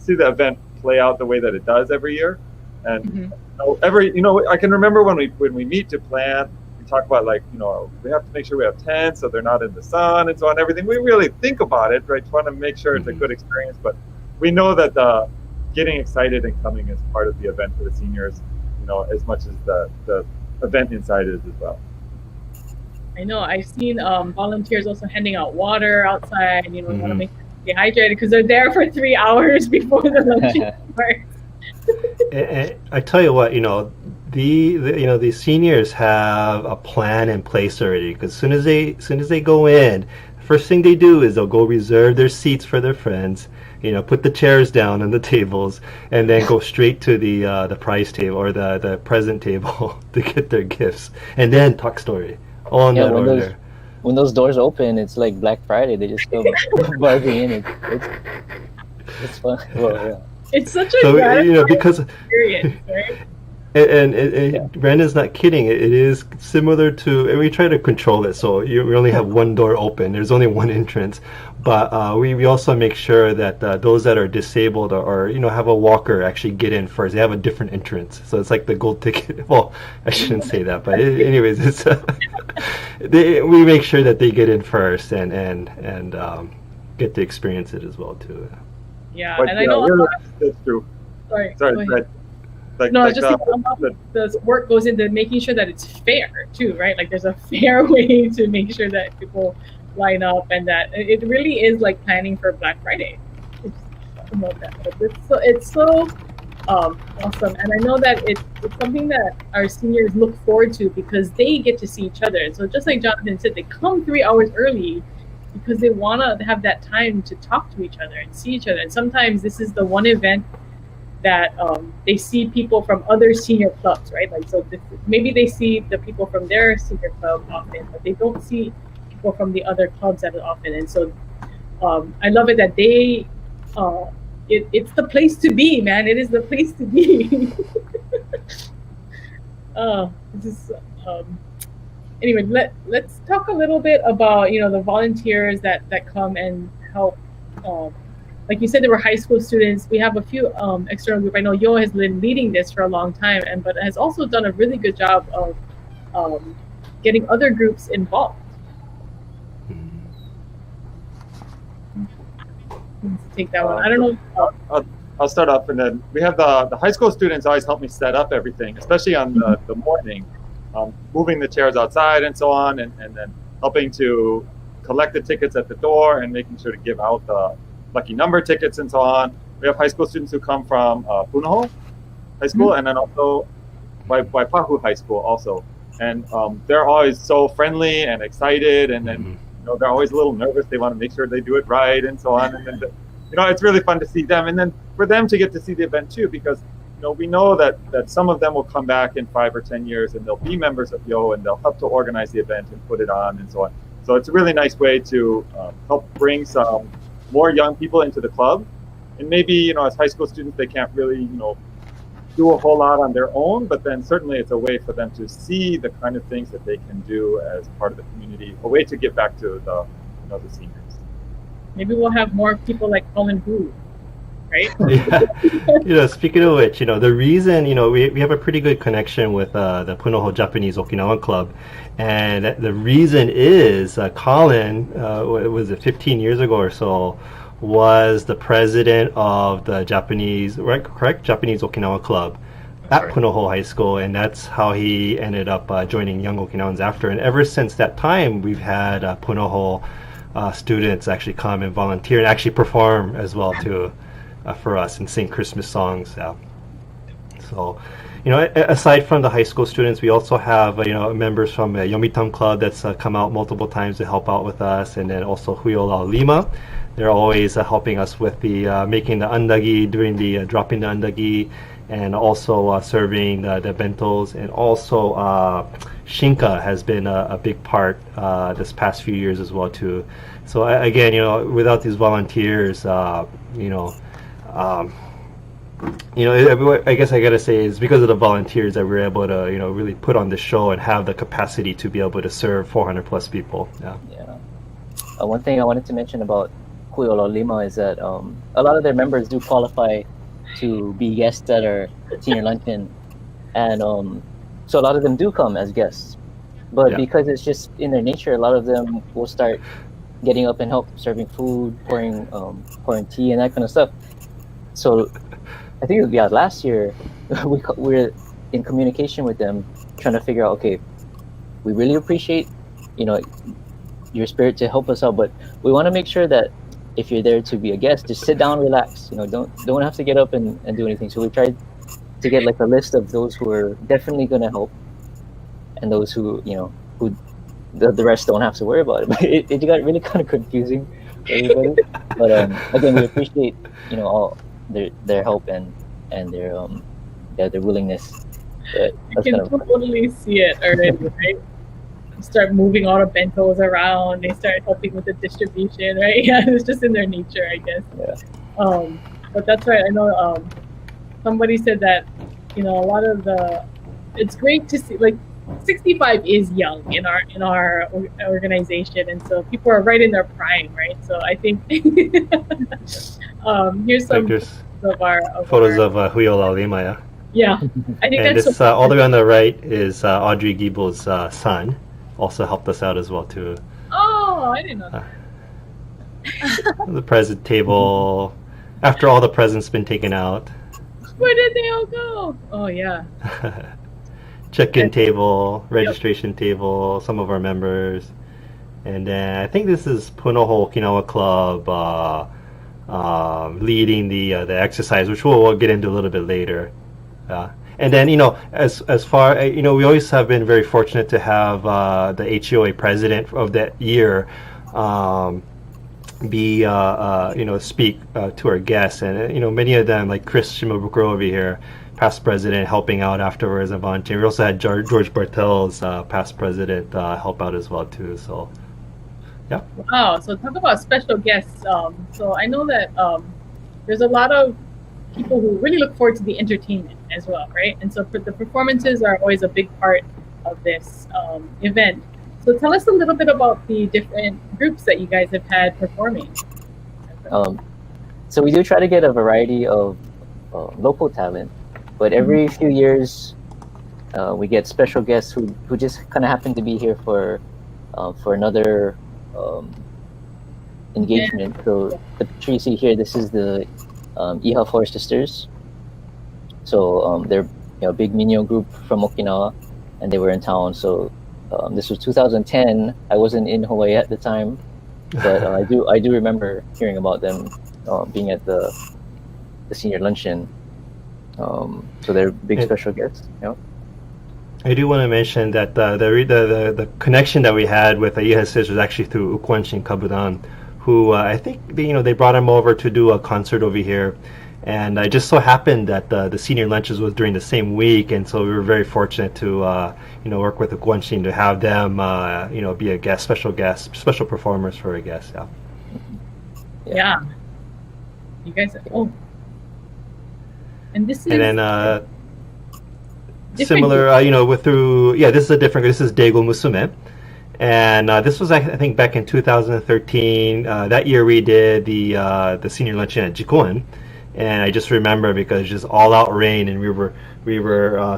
event play out the way that it does every year. And I can remember when we meet to plan, we talk about like we have to make sure we have tents so they're not in the sun and so on. Everything we really think about it, right? Trying to make sure it's a good experience, but we know that the getting excited and coming is part of the event for the seniors, as much as the event inside is as well. I know I've seen volunteers also handing out water outside. We want to make them stay hydrated because they're there for 3 hours before the luncheon starts. And I tell you what, the seniors have a plan in place already. Because as soon as they go in, the first thing they do is they'll go reserve their seats for their friends. Put the chairs down on the tables, and then go straight to the prize table or the present table to get their gifts, and then talk story. All in that order. When those doors open, it's like Black Friday. They just go barging in. It's fun. Well, yeah. It's such a because experience, right? And Brandon's not kidding. It is similar to, and we try to control it so we only have one door open. There's only one entrance, but we also make sure that those that are disabled or have a walker actually get in first. They have a different entrance, so it's like the gold ticket. Well, I shouldn't say that, but anyways, it's we make sure that they get in first and get to experience it as well too. Yeah, but, and I know that's true. Sorry. The work goes into making sure that it's fair too, right? Like there's a fair way to make sure that people line up, and that it really is like planning for Black Friday. It's so awesome, and I know that it's something that our seniors look forward to because they get to see each other. And so just like Jonathan said, they come 3 hours early because they want to have that time to talk to each other and see each other. And sometimes this is the one event that they see people from other senior clubs, right? Like, so maybe they see the people from their senior club often, but they don't see people from the other clubs that often. And so I love it that they it's the place to be, man. It is the place to be. Just anyway, let's talk a little bit about the volunteers that come and help. Like you said, there were high school students. We have a few external group. I know HUOA has been leading this for a long time, but has also done a really good job of getting other groups involved. Let's take that one. I don't know. I'll start off, and then we have the high school students always help me set up everything, especially on the morning, moving the chairs outside and so on, and then helping to collect the tickets at the door and making sure to give out the lucky number tickets and so on. We have high school students who come from Punahou High School, and then also Waipahu High School also. And they're always so friendly and excited, and then they're always a little nervous. They want to make sure they do it right and so on. And then it's really fun to see them, and then for them to get to see the event too, because we know that some of them will come back in 5 or 10 years and they'll be members of HUOA and they'll help to organize the event and put it on and so on. So it's a really nice way to help bring some more young people into the club. And maybe as high school students they can't really do a whole lot on their own, but then certainly it's a way for them to see the kind of things that they can do as part of the community, a way to give back to the seniors. Maybe we'll have more people like Colin Wu, right? Speaking of which, the reason, we have a pretty good connection with the Punahou Japanese Okinawan Club, and the reason is Colin, was it 15 years ago or so, was the president of the Japanese Okinawa Club at Punahou High School, and that's how he ended up joining Young Okinawans after. And ever since that time, we've had Punahou students actually come and volunteer and actually perform as well too for us and sing Christmas songs. So, aside from the high school students, we also have members from Yomitam Club that's come out multiple times to help out with us, and then also HUOA Lima. They're always helping us with the making the andagi, doing the dropping the andagi, and also serving the bentos, and also Shinka has been a big part this past few years as well too. So again, without these volunteers, I guess I gotta say it's because of the volunteers that we're able to really put on the show and have the capacity to be able to serve 400 plus people. One thing I wanted to mention about HUOA Lima is that a lot of their members do qualify to be guests at our senior luncheon, and so a lot of them do come as guests, but because it's just in their nature, a lot of them will start getting up and help serving food, pouring tea and that kind of stuff. So I think it was last year we're in communication with them, trying to figure out, okay, we really appreciate your spirit to help us out, but we want to make sure that if you're there to be a guest, just sit down, relax. Don't have to get up and do anything. So we tried to get like a list of those who are definitely going to help, and those who who the rest don't have to worry about it. But it got really kind of confusing for everybody. But again, we appreciate all their help and their willingness. I can totally see it already, right? Start moving all the bentos around. They start helping with the distribution, right? Yeah, it's just in their nature, I guess. Yeah. But that's right. I know somebody said that a lot of it's great to see, like 65 is young in our organization, and so people are right in their prime, right? So I think here's some of our photos of HUOA Lima. Yeah, I think and that's this all the way on the right is Audrey Giebel's son. Also helped us out as well too. Oh, I didn't know that. The present table. After all the presents been taken out. Where did they all go? Oh yeah. Check-in table, registration table, some of our members, and then I think this is Punahou Okinawa Club leading the exercise, which we'll get into a little bit later. And then as far we always have been very fortunate to have the HUOA president of that year be speak to our guests, and many of them, like Chris Shimabukuro over here, past president, helping out afterwards and volunteering. We also had George Bartels, past president, help out as well too. So yeah. Wow. So talk about special guests. So I know that there's a lot of people who really look forward to the entertainment as well, right? And so the performances are always a big part of this event. So tell us a little bit about the different groups that you guys have had performing. So we do try to get a variety of local talent, but every few years we get special guests who just kind of happen to be here for another engagement. So the picture you see here, this is the Iha Four Sisters. So they're a big minyo group from Okinawa, and they were in town. So this was 2010. I wasn't in Hawaii at the time, but I do remember hearing about them being at the senior luncheon. So they're big special guests. You know? I do want to mention that the connection that we had with Iha Sisters was actually through Ukwanshin Kabudan, who I think they brought him over to do a concert over here. And it just so happened that the senior lunches was during the same week, and so we were very fortunate to work with the Guanshin to have them be a special performers for a guest. Yeah. You guys. And this is. And then similar, this is a different. This is Daigo Musume. And this was, I think, back in 2013. That year we did the senior luncheon at Jikoen. And I just remember because it's just all out rain, and we were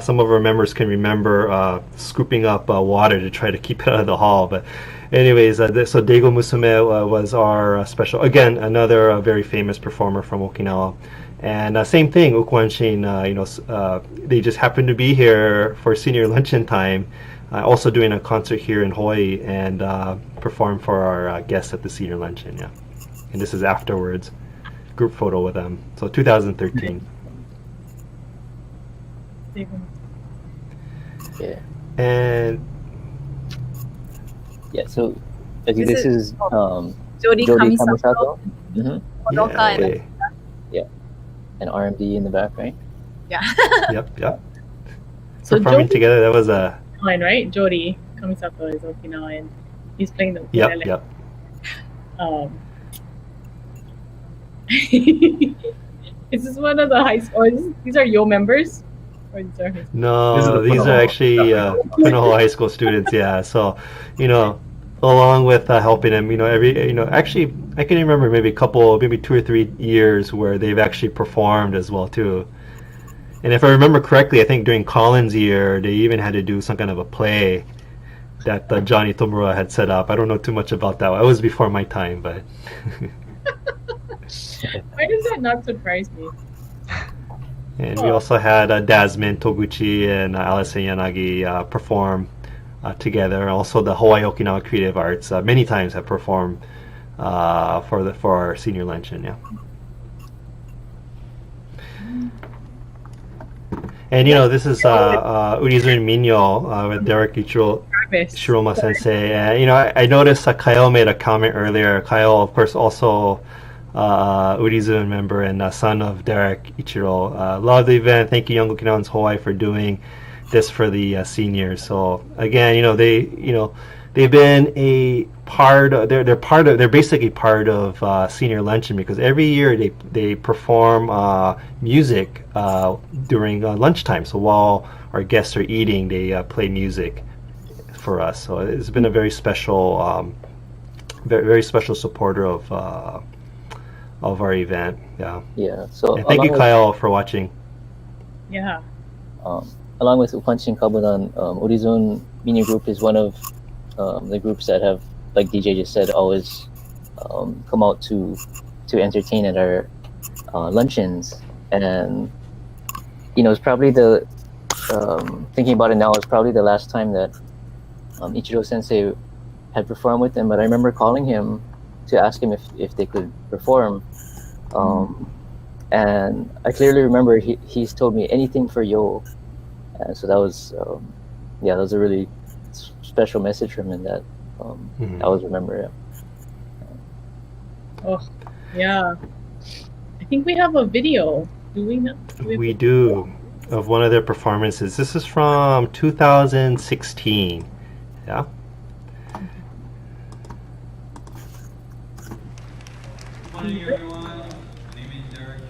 some of our members can remember scooping up water to try to keep it out of the hall. But anyways, so Daigo Musume was our special, again, another very famous performer from Okinawa. And same thing, Ukwanshin, they just happened to be here for senior luncheon time, also doing a concert here in Hawaii, and performed for our guests at the senior luncheon. Yeah, and this is afterwards. Group photo with them. So 2013. Yeah. And yeah, so this is Jody Kamisato. Yeah. And R&B in the back, right? Yeah. Yep. So performing Jody, together, that was a line, right? Jody Kamisato is Okinawan. He's playing the Yep. Is this one of the high school? These are your members? Or these are No, these are actually Punahou High School students. Yeah, so along with helping them, actually I can remember maybe 2 or 3 years where they've actually performed as well too. And if I remember correctly, I think during Colin's year they even had to do some kind of a play that Johnny Tomura had set up. I don't know too much about that. It was before my time, but. Why does that not surprise me? And we also had Dasmin Toguchi and Alison Yanagi perform together. Also, the Hawaii Okinawa Creative Arts many times have performed for our senior luncheon. Yeah. And this is Urizun Minyo with Derek Shiroma Sensei. And I noticed Kyle made a comment earlier. Kyle, of course, also. Urizun member and son of Derek Ichiro. Love the event. Thank you, Young Okinawans Hawaii, for doing this for the seniors. So again, they've been a part. They're basically part of senior luncheon, because every year they perform music during lunchtime. So while our guests are eating, they play music for us. So it's been a very special, very special supporter of our event. Yeah. So and thank you, Kyle, for watching. Yeah. Along with Ukwanshin Kabudan, Urizun Mini Group is one of the groups that have, like DJ just said, always come out to entertain at our luncheons. And it's probably thinking about it now, it's probably the last time that Ichiro Sensei had performed with them. But I remember calling him to ask him if they could perform. And I clearly remember he's told me anything for Yo. And so that was that was a really special message from him that I always remember. Oh, yeah. I think we have a video. Do we not? We do, of one of their performances. This is from 2016. Yeah. Good morning, everyone. My name is Derek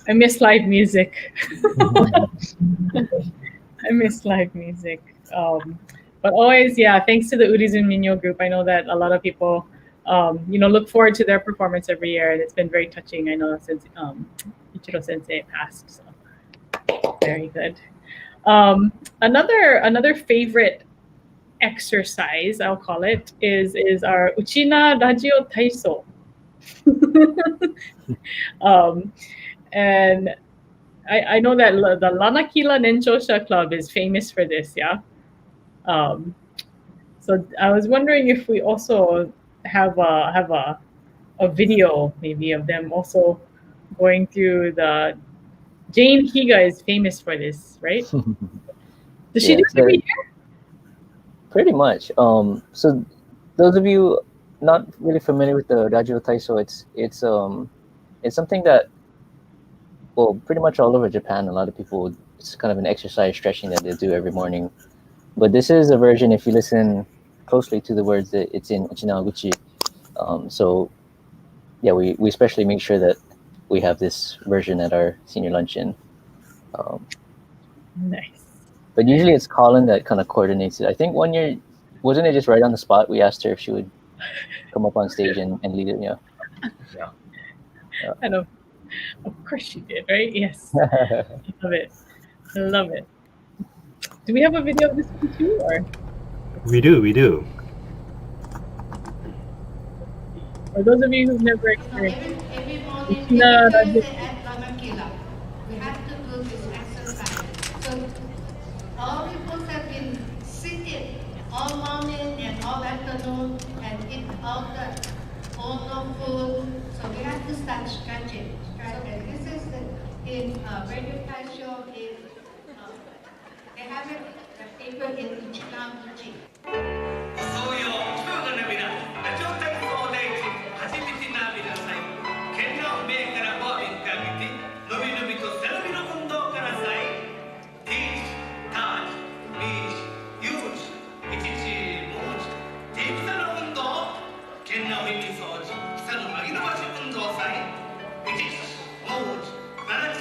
I miss live music. I miss live music. But always, yeah, thanks to the Urizun Minyo group. I know that a lot of people, look forward to their performance every year, and it's been very touching. I know since Ichiro Sensei passed, so very good. Another favorite exercise, I'll call it, is our Uchina Radio Taiso. And I know that the Lanakila Nenchosha Club is famous for this, yeah. So I was wondering if we also have a video maybe of them also going through the. Jane Higa is famous for this, right? Does she do it every year? Pretty much. So those of you not really familiar with the Radio Taiso, it's something that, well, pretty much all over Japan, a lot of people, it's kind of an exercise stretching that they do every morning. But this is a version, if you listen closely to the words, that it's in Uchinaguchi. So yeah, we especially make sure that we have this version at our senior luncheon. Nice. But usually it's Colin that kind of coordinates it. I think one year, wasn't it just right on the spot? We asked her if she would come up on stage and lead it. Yeah. I know. Of course she did, right? Yes. I love it. I love it. Do we have a video of this one too, or? We do. For those of you who've never experienced Every morning, No, every no, Thursday at Lamakila, we have to do this exercise. So all people have been sitting all morning and all afternoon and eat all the food. So we have to start stretching. This is in Radio Show is they have it the paper in Ichinaguchi. そうよ、今日の涙、ラジオ体操第一、初めてなみなさい。剣の目からボーリングが見て、伸び伸びと背伸びの運動からさい。Teach, touch, reach, use, 一時もうディープさの運動、剣の耳掃除、草の紛らわし運動さい。一時もう7時、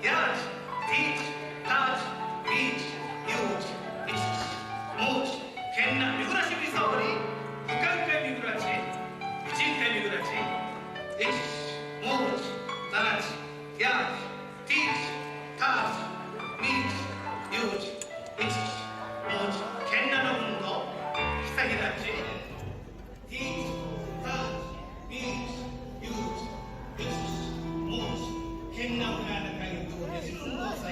8時、teach, touch, reach, use, 一時もう剣な見暮らし見沙織、深い見暮らし、一回見暮らし、一もう7時、8時、ティーチ、ターチ、ミーチ、ユーチ、一もう剣なの運動、ひさひらち、ティーチ、ターチ、ミーチ、ユーチ、一もう剣な運動が運動さえ、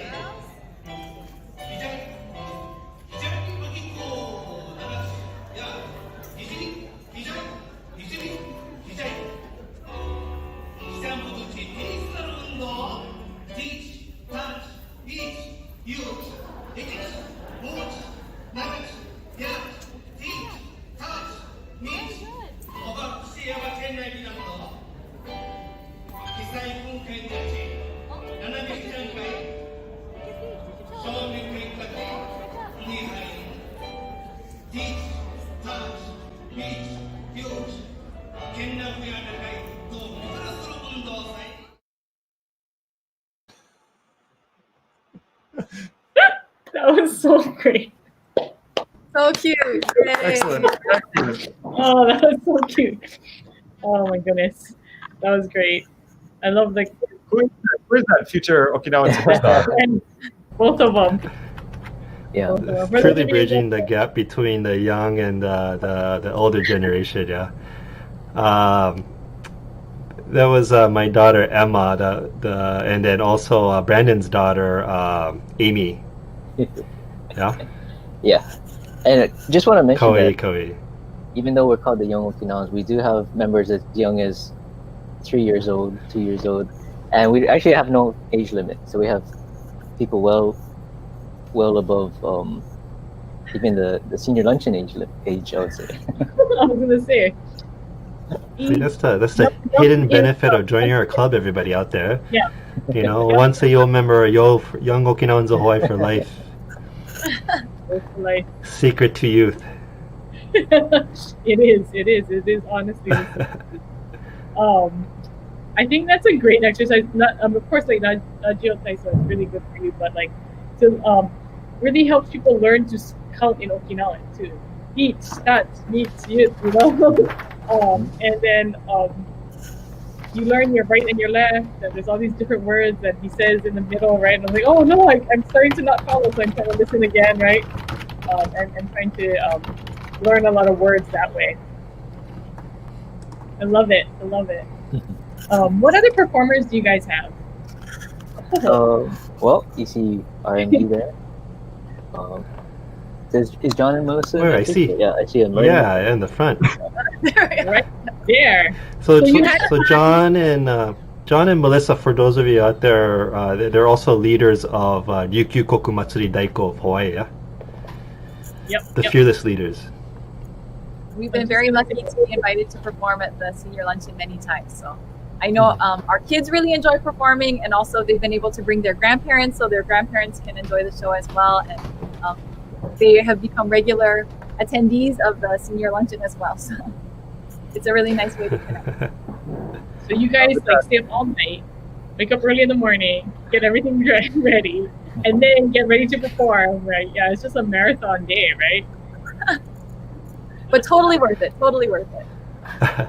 That was so great. So cute. Yay. Excellent. Oh, that was so cute. Oh my goodness. That was great. I love the Where's that future Okinawan superstar? and both of them. Yeah. Both of them. It's truly bridging the gap between the young and the older generation. Yeah. That was my daughter Emma, and then also Brandon's daughter Amy. Yeah. Yeah. And I just want to mention that Koei. even though we're called the Young Okinawans, we do have members as young as 3 years old, 2 years old, and we actually have no age limit. So we have people well above even the senior luncheon age, I would say. I was gonna say. See, that's the hidden benefit of joining our club, everybody out there. Yeah. You know, once a Young member, Young Okinawans of Hawaii for life. Like, Secret to youth. it is honestly. I think that's a great exercise. Not of course, like not geotaiso is really good for you, but like to really helps people learn to count in Okinawan too. Eat, stat, meet, you know. And then you learn your right and your left, and there's all these different words that he says in the middle, right? And I'm like, oh no, I'm starting to not follow, so I'm trying to listen again, right? And trying to learn a lot of words that way. I love it. I love it. What other performers do you guys have? Well, you see R&D there. Is John and Melissa? Where I see. Yeah, I see them right. Yeah, in the front. Right there. So you had John and Melissa, for those of you out there, they're also leaders of Ryukyu Koku Matsuri Daiko of Hawaii. Yeah? Yep. The fearless leaders. We've been very lucky to be invited to perform at the senior luncheon many times. So I know our kids really enjoy performing, and also they've been able to bring their grandparents, so their grandparents can enjoy the show as well. And they have become regular attendees of the senior luncheon as well. So it's a really nice way to connect. So you guys like stay up all night, wake up early in the morning, get everything ready, and then get ready to perform, right? Yeah, it's just a marathon day, right? But totally worth it. Totally worth it.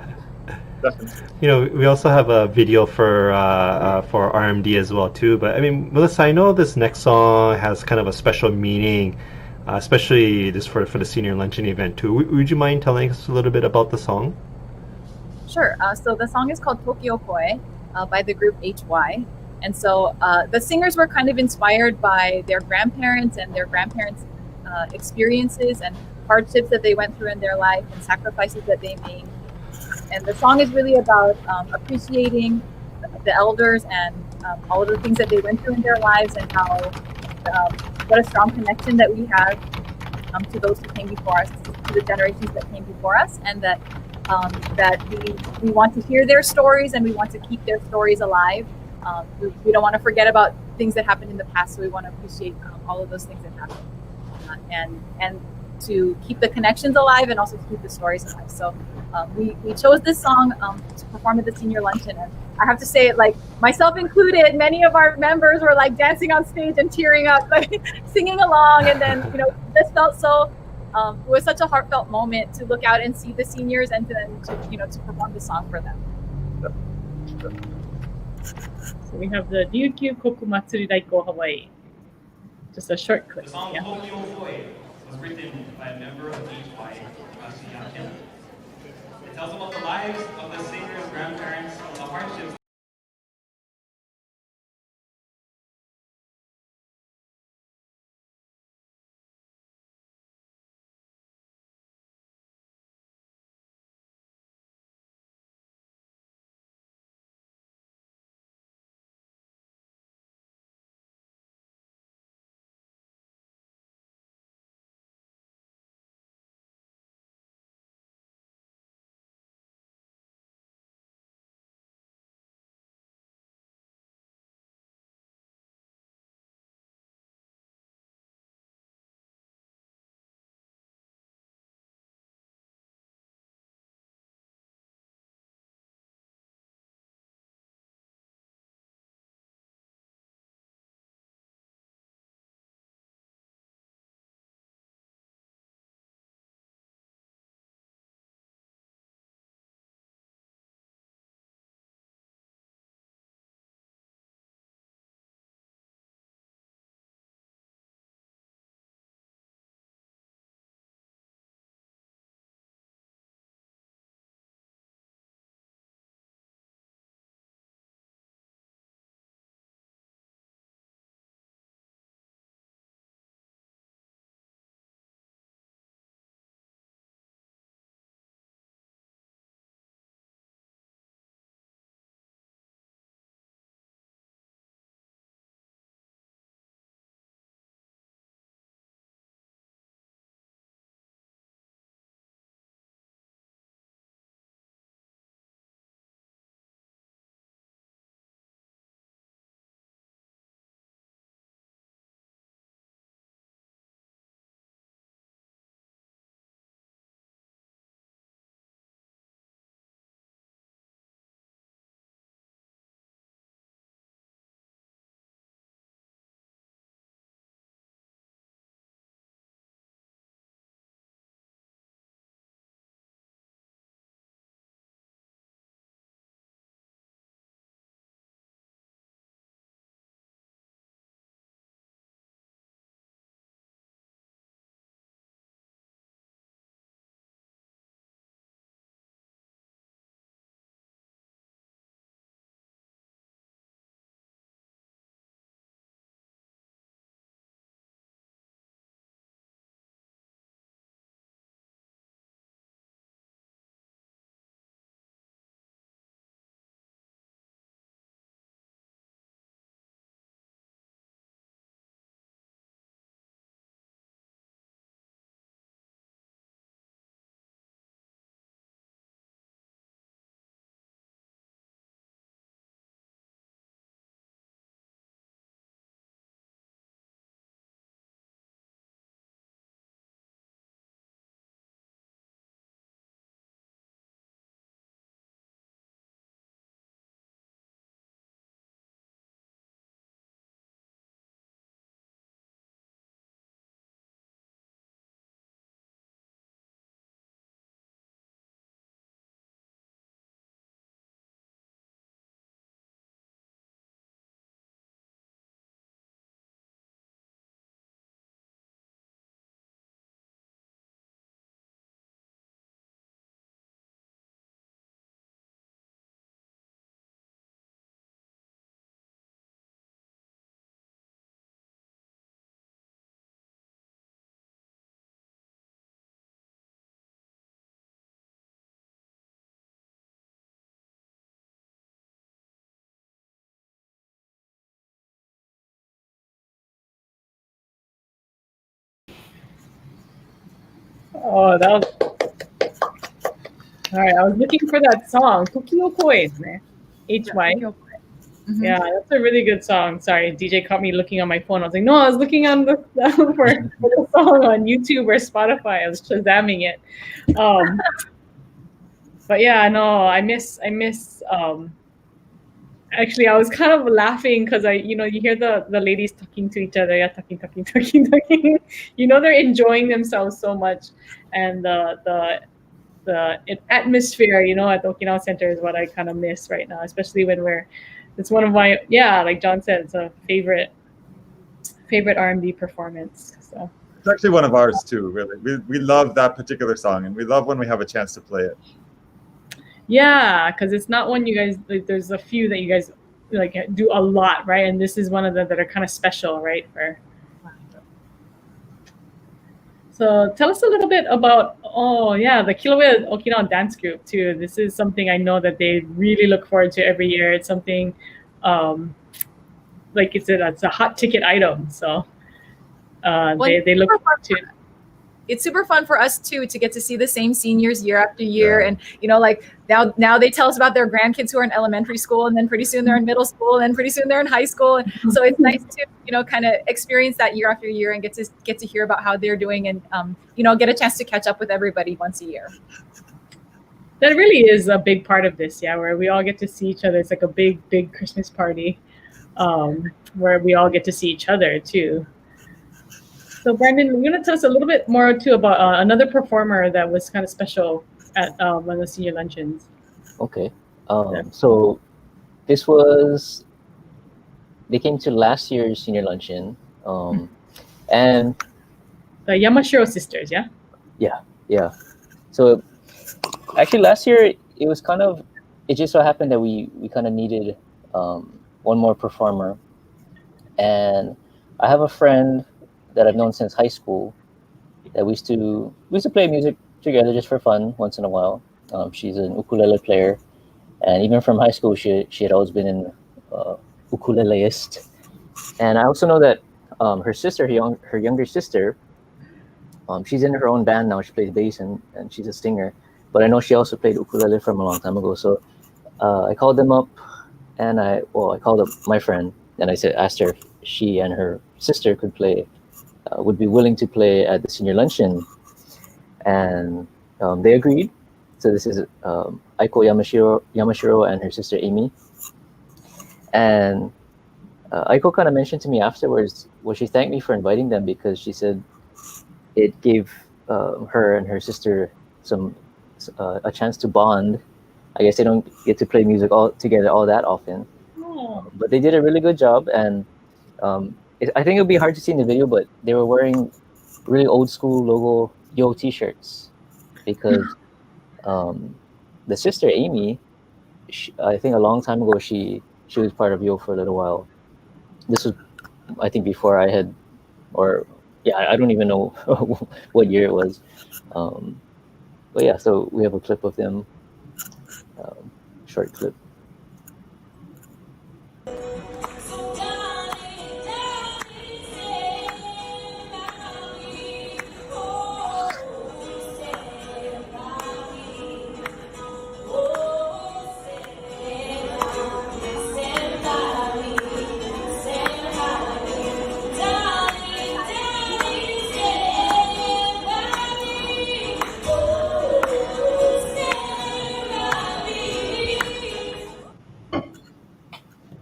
You know, we also have a video for RMD as well too. But I mean, Melissa, I know this next song has kind of a special meaning, especially this for the senior luncheon event too. Would you mind telling us a little bit about the song? Sure. So the song is called Tokyo Koi by the group HY. And so the singers were kind of inspired by their grandparents and their grandparents' experiences and hardships that they went through in their life and sacrifices that they made. And the song is really about appreciating the elders and all of the things that they went through in their lives, and how what a strong connection that we have to those who came before us, to the generations that came before us, and that we want to hear their stories and we want to keep their stories alive. We don't want to forget about things that happened in the past, so we want to appreciate all of those things that happened, and to keep the connections alive and also to keep the stories alive. So we chose this song to perform at the senior luncheon, and I have to say, like myself included, many of our members were like dancing on stage and tearing up, like singing along, and then this felt so. It was such a heartfelt moment to look out and see the seniors and then to perform the song for them. So we have the Ryukyu Koku Matsuri Daiko Hawaii. Just a short clip. The song Tokyo Koi was written by a member of HY, It tells about the lives of the singers' grandparents, the hardships Oh, that was all right. I was looking for that song. Tokyo Koi, HY. Mhm. Yeah, that's a really good song. Sorry, DJ caught me looking on my phone. I was like, no, I was looking on the for the song on YouTube or Spotify. I was shazamming it. But yeah, no, I miss. Actually, I was kind of laughing because you hear the ladies talking to each other, yeah, talking. They're enjoying themselves so much, and the atmosphere, at the Okinawa Center is what I kind of miss right now, especially when it's one of my, yeah, like John said, it's a favorite R&B performance. So It's actually one of ours too, really. We love that particular song, and we love when we have a chance to play it. yeah, because it's not one you guys like. There's a few that you guys like do a lot, right? And this is one of them that are kind of special, right? So tell us a little bit about, the Kilauea Okinawa dance group too. This is something I know that they really look forward to every year. It's something like it's a hot ticket item. So they look forward to it. It's super fun for us too to get to see the same seniors year after year, and like now they tell us about their grandkids who are in elementary school, and then pretty soon they're in middle school, and then pretty soon they're in high school, and so it's nice to kind of experience that year after year and get to hear about how they're doing, and get a chance to catch up with everybody once a year. That really is a big part of this, yeah, where we all get to see each other. It's like a big Christmas party, where we all get to see each other too. So Brandon, you're going to tell us a little bit more too about another performer that was kind of special at one of the senior luncheons. Okay. So they came to last year's senior luncheon, and the Yamashiro sisters, yeah? Yeah. So actually last year it just so happened that we kind of needed one more performer, and I have a friend that I've known since high school that we used to play music together just for fun once in a while. She's an ukulele player, and even from high school she had always been an ukuleleist. And I also know that her sister, her younger sister, she's in her own band now. She plays bass and she's a singer, but I know she also played ukulele from a long time ago. So I called them up, and I called up my friend, and I asked her if she and her sister could would be willing to play at the senior luncheon, and they agreed. So this is Aiko Yamashiro and her sister Amy. And Aiko kind of mentioned to me afterwards, she thanked me for inviting them because she said it gave her and her sister a chance to bond. I guess they don't get to play music all together all that often, but they did a really good job. And I think it would be hard to see in the video, but they were wearing really old school logo Yo t-shirts because the sister Amy, I think a long time ago she was part of Yo for a little while. This was, I think, before I had, I don't even know what year it was. But yeah, so we have a clip of them, short clip.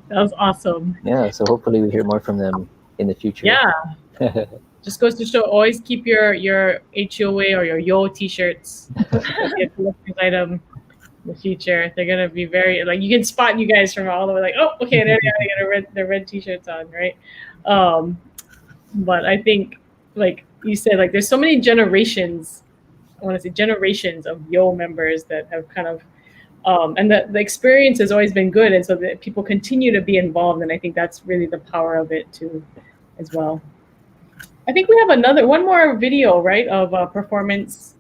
That was awesome. Yeah, so hopefully we hear more from them in the future. Yeah. Just goes to show, always keep your HUOA or your Yo t-shirts. A collector's item in the future. They're gonna be very you can spot you guys from all the way. Like, oh, okay, there they got their red t-shirts on, right? But I think, like you said, there's so many generations. I want to say generations of Yo members that have kind of. And the experience has always been good, and so that people continue to be involved, and I think that's really the power of it too, as well. I think we have one more video, right, of a performance,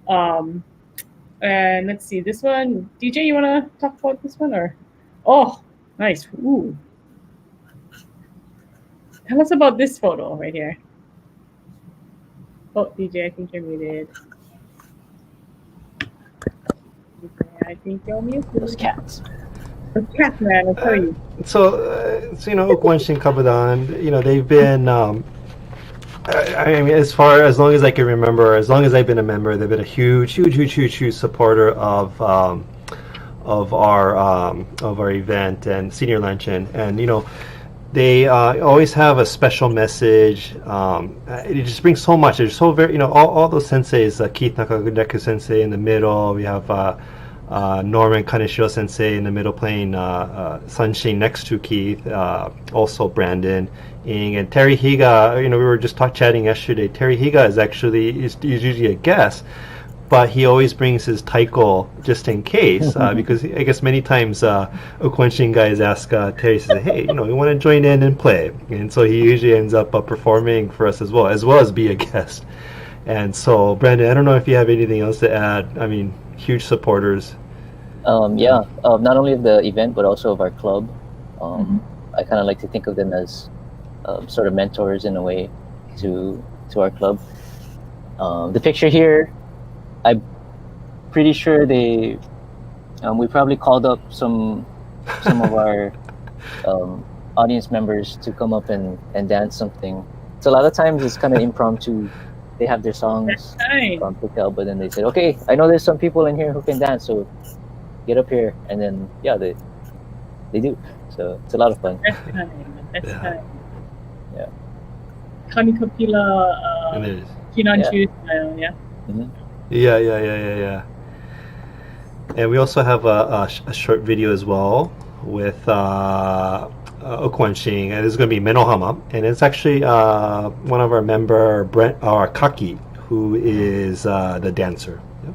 and let's see this one. DJ, you want to talk about this one, or? Oh, nice. Ooh. Tell us about this photo right here. Oh, DJ, I think you're muted. I think you'll miss Those cats. the cat, man. I tell you. So Okwanshin Kabadan, they've been. I mean, as long as I can remember, as long as I've been a member, they've been a huge supporter of our event and senior luncheon, and they always have a special message. It just brings so much. There's so very all those senseis, Keith Nakadeku sensei in the middle. We have Norman Kaneshiro sensei in the middle playing Sunshin next to Keith. Also Brandon Ing and Terry Higa. We were just chatting yesterday. Terry Higa is usually a guest, but he always brings his taiko just in case, because I guess many times Okwanshin guys ask Terry, says, hey, we want to join in and play, and so he usually ends up performing for us as well as be a guest. And so, Brandon, I don't know if you have anything else to add. I mean, huge supporters. Not only of the event but also of our club. I kind of like to think of them as sort of mentors in a way to our club. The picture here, I'm pretty sure we probably called up some of our audience members to come up and dance something. So a lot of times it's kind of impromptu. They have their songs picked out, but then they said, okay, I know there's some people in here who can dance, so get up here. And then they do. So it's a lot of fun. That's time. Yeah. Kamikapila, Kinanchu style, yeah. Mm-hmm. Yeah. And we also have a short video as well with Okwanshin, and it's going to be Menohama, and it's actually one of our member, Brent, Kaki, who is the dancer. Yep.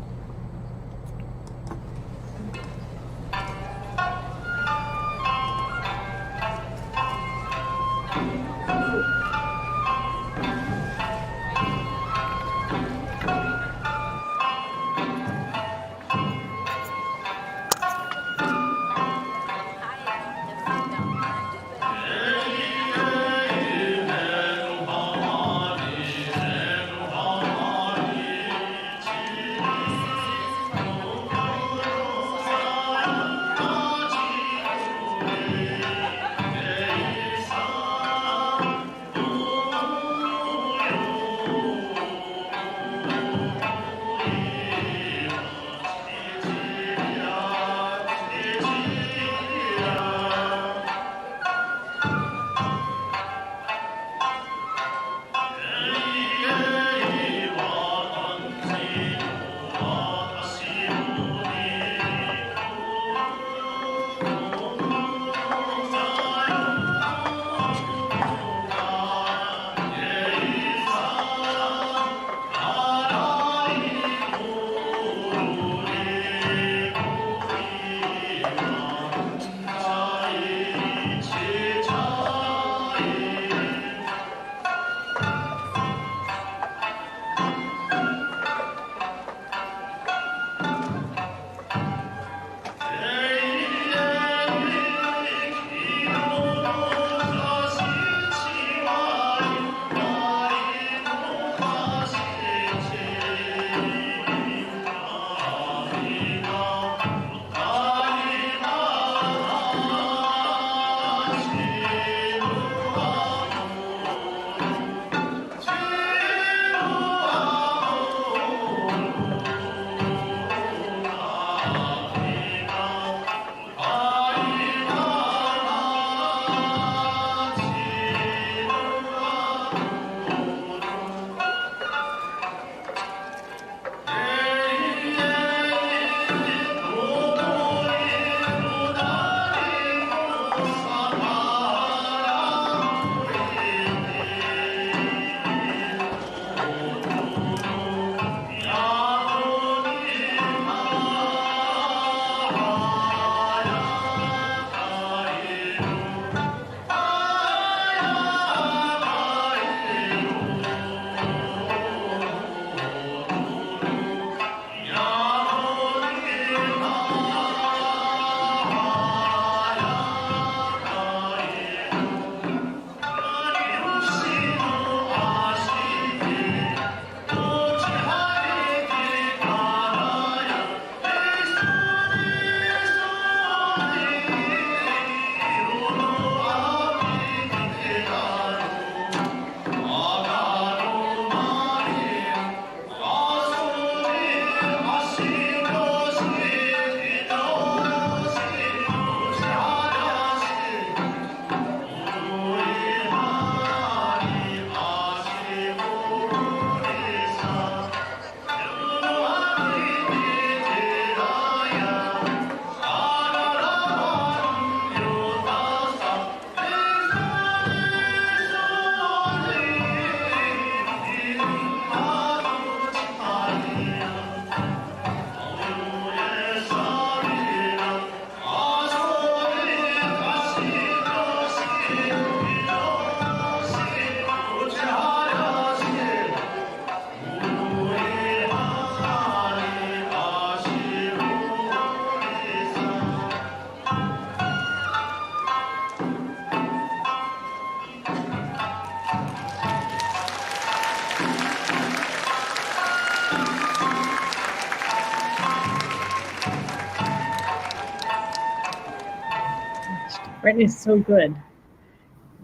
Brent is so good.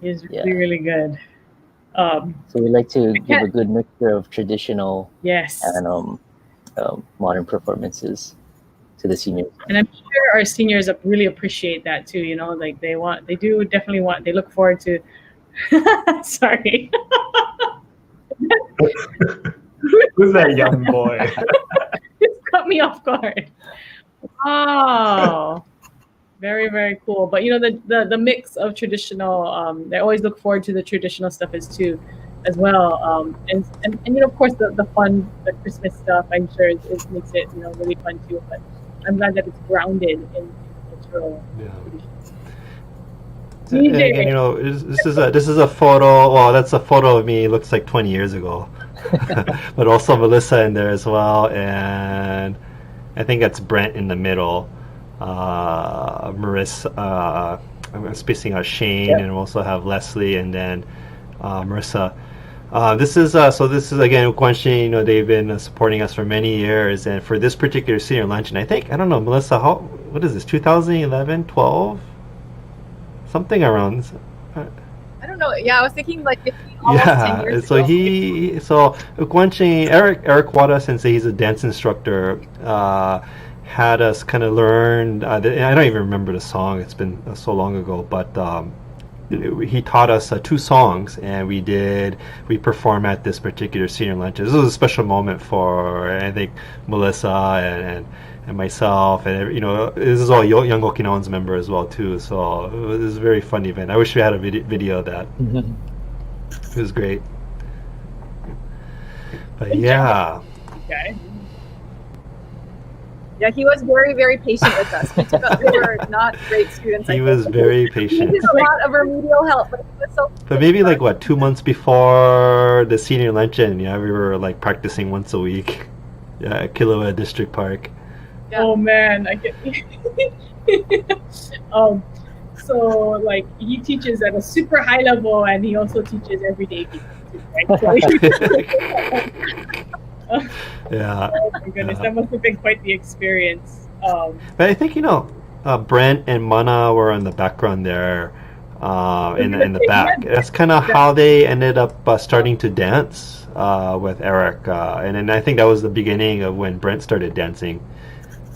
He's really, really good. So we like to give a can't- good mixture of traditional Yes. and modern performances to the seniors. And I'm sure our seniors really appreciate that too. You know, like they look forward to. Sorry. Who's that young boy? It's cut me off guard. Oh, very, very cool. But you know, the mix of traditional, they always look forward to the traditional stuff as well. And you know, of course, the fun, the Christmas stuff, I'm sure it makes it, you know, really fun too. But I'm glad that it's grounded in cultural traditions. And again, you know, this is a photo. Well, that's a photo of me. It looks like 20 years ago, but also Melissa in there as well, and I think that's Brent in the middle. Marissa, I'm spacing out Shane, and we also have Leslie, and then Marissa. This is again Guanxin. You know, they've been supporting us for many years, and for this particular senior luncheon, I don't know, Melissa, what is this? 2011, 12? Something around. I don't know. Yeah, I was thinking like 15, almost 10 years ago. So Guanxin, Eric Wada Sensei, he's a dance instructor, had us kind of learn. I don't even remember the song. It's been so long ago, but he taught us 2 songs, and we performed at this particular senior luncheon. This was a special moment for, I think, Melissa and myself, and you know, this is all Young Okinawans member as well too. So it was a very fun event. I wish we had a video of that. It was great. But yeah. Okay. Yeah, he was very, very patient with us. We were not great students. He was very patient. He did a lot of remedial help, but it was so. But maybe like 2 months before the senior luncheon, yeah, we were like practicing once a week. Yeah, at Kilauea District Park. Yeah. Oh man, I get. So like he teaches at a super high level, and he also teaches everyday people, right? Yeah. Oh my goodness, that must have been quite the experience. But I think, you know, Brent and Mana were in the background there, in the back. That's kind of how they ended up starting to dance with Eric, and then I think that was the beginning of when Brent started dancing,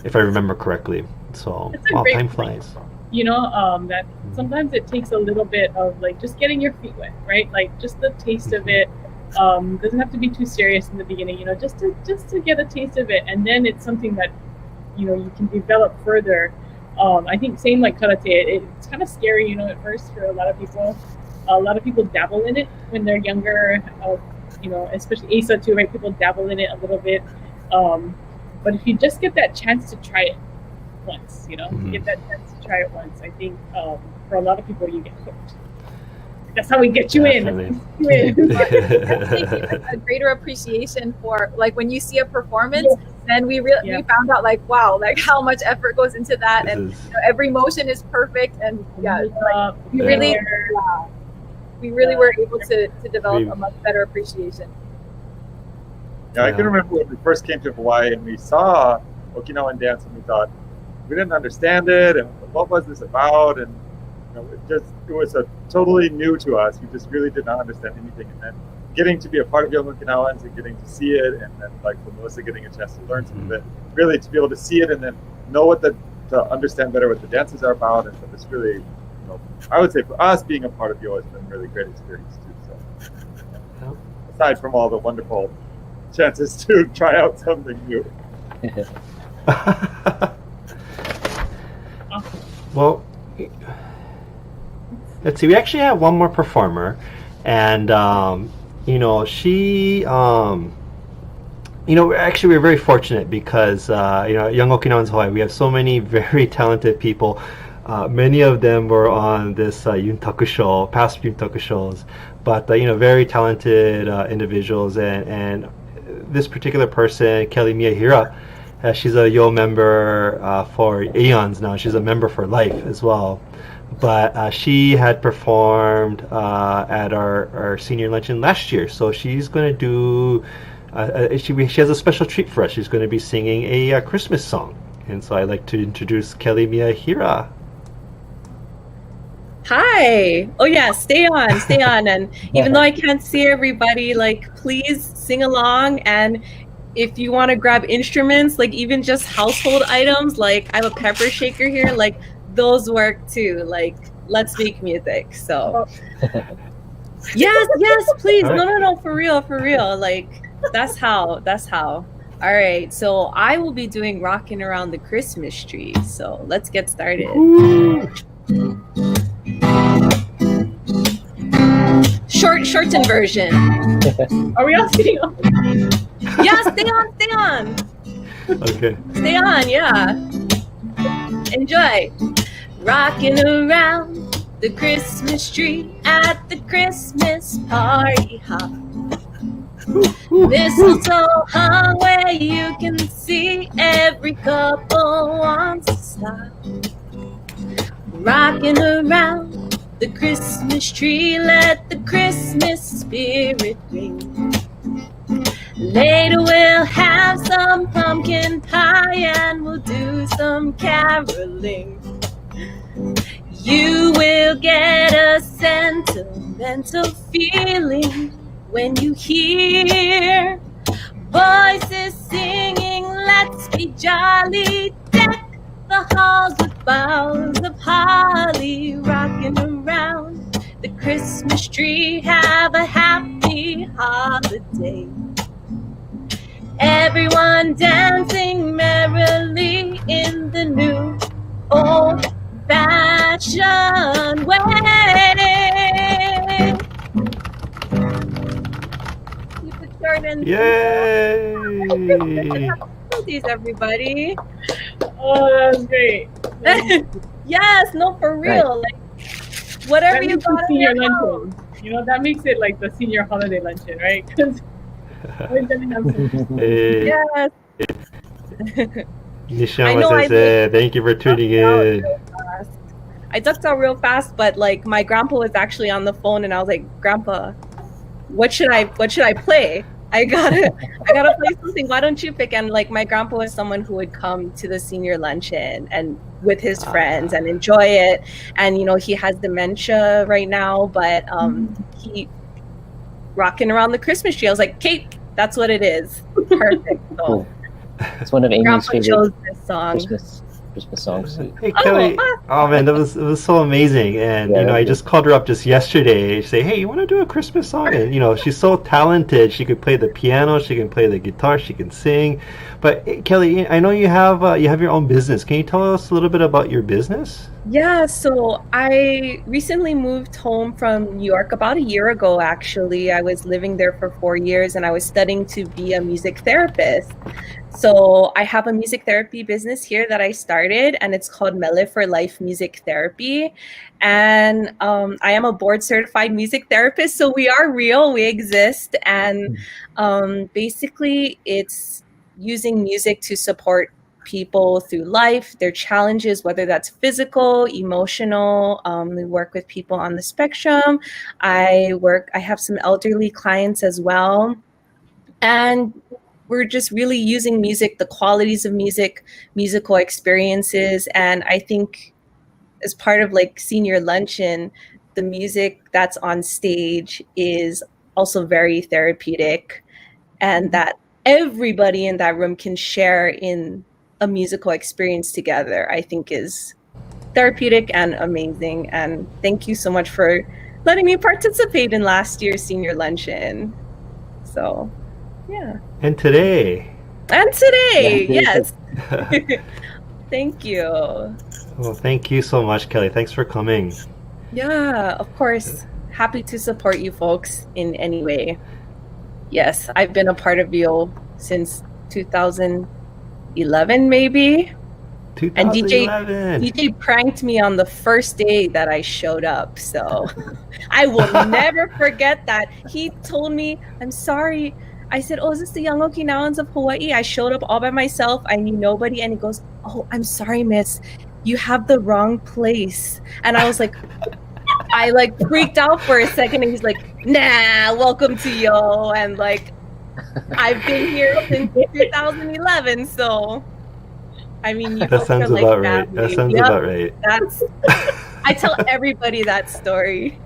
if I remember correctly. So, time flies. You know, that sometimes it takes a little bit of like just getting your feet wet, right? Like just the taste of it. Doesn't have to be too serious in the beginning, you know, just to get a taste of it, and then it's something that, you know, you can develop further. I think same like karate, it's kind of scary, you know, at first for a lot of people. A lot of people dabble in it when they're younger, you know, especially Asa too, right? People dabble in it a little bit, but if you just get that chance to try it once, you know, get that chance to try it once, I think for a lot of people you get hooked. That's how we get you in. A greater appreciation for like when you see a performance, then we found out like wow, like how much effort goes into that, and you know, every motion is perfect, and like, we really were able to develop a much better appreciation. Yeah, I can remember when we first came to Hawaii and we saw Okinawan dance, and we thought we didn't understand it, and what was this about, and you know, it was totally new to us. We just really did not understand anything. And then getting to be a part of Young Okinawans and getting to see it, and then like for Melissa getting a chance to learn some of it, really to be able to see it and then know to understand better what the dances are about. And so it's really, you know, I would say for us being a part of HUOA has been a really great experience too. So aside from all the wonderful chances to try out something new. Well, let's see. We actually have one more performer, and you know, she, you know, actually we're very fortunate because you know, Young Okinawans of Hawaii, we have so many very talented people. Many of them were on this Yuntaku show, past Yuntaku shows, but you know, very talented individuals, and this particular person, Kelly Miyahira, she's a HUOA member for eons now. She's a member for life as well. But she had performed at our senior luncheon last year, so she's going to do. She has a special treat for us. She's going to be singing a Christmas song, and so I'd like to introduce Kelly Miyahira. Hi. Oh yeah, stay on. And even though I can't see everybody, like please sing along. And if you want to grab instruments, like even just household items, like I have a pepper shaker here, like those work too. Like let's make music. So yes, please. All right. No, for real. Like that's how. All right, so I will be doing Rocking Around the Christmas Tree. So let's get started. Shortened version. Are we all sitting on? Yeah, stay on. Okay. Stay on, yeah. Enjoy. Rocking around the Christmas tree at the Christmas party hop. Mistletoe hung where you can see every couple wants to stop. Rocking around the Christmas tree, let the Christmas spirit ring. Later we'll have some pumpkin pie and we'll do some caroling. You will get a sentimental feeling when you hear voices singing, let's be jolly, deck the halls with boughs of holly, rocking around the Christmas tree, have a happy holiday. Everyone dancing merrily in the new old-fashioned way. Yay! These everybody. Oh, that was great. Yes, no, for real. Like whatever That you makes it got in senior your house. luncheon. You know, that makes it like the senior holiday luncheon, right? Because we're gonna have some. Hey, Yes. Nishiyama Sensei, thank you for tuning in. I ducked out real fast, but like my grandpa was actually on the phone, and I was like, "Grandpa, what should I play? I gotta play something. Why don't you pick?" And like my grandpa was someone who would come to the senior luncheon and with his friends and enjoy it. And you know, he has dementia right now, but he rocking around the Christmas tree. I was like, Kate, that's what it is. Perfect. So Cool. It's one of Amy's grandpa favorite chose this song. Christmas songs. Hey Kelly, oh man, it was so amazing, and Yeah, I just called her up just yesterday. Say, hey, you want to do a Christmas song? And she's so talented. She could play the piano, she can play the guitar, she can sing. But Kelly, I know you have your own business. Can you tell us a little bit about your business? Yeah, so I recently moved home from New York about a year ago, actually. I was living there for 4 years and I was studying to be a music therapist. So I have a music therapy business here that I started, and it's called Mele for Life Music Therapy. And I am a board certified music therapist. So we are real, we exist. And basically it's using music to support people through life, their challenges, whether that's physical, emotional. We work with people on the spectrum. I have some elderly clients as well. And we're just really using music, the qualities of music, musical experiences. And I think as part of like senior luncheon, the music that's on stage is also very therapeutic, and that everybody in that room can share in a musical experience together, I think is therapeutic and amazing. And thank you so much for letting me participate in last year's senior luncheon. So, yeah. And today, yes. Thank you. Well, thank you so much, Kelly. Thanks for coming. Yeah, of course. Happy to support you folks in any way. Yes, I've been a part of VO since 2011, maybe. 2011. And DJ pranked me on the first day that I showed up. So I will never forget that. He told me, I'm sorry. I said, oh, is this the Young Okinawans of Hawaii? I showed up all by myself. I knew nobody. And he goes, oh, I'm sorry, miss. You have the wrong place. And I was like, I like freaked out for a second. And he's like, nah, welcome to Yo. And like, I've been here since 2011. So, I mean, you that sounds about right. That sounds about right. That's I tell everybody that story.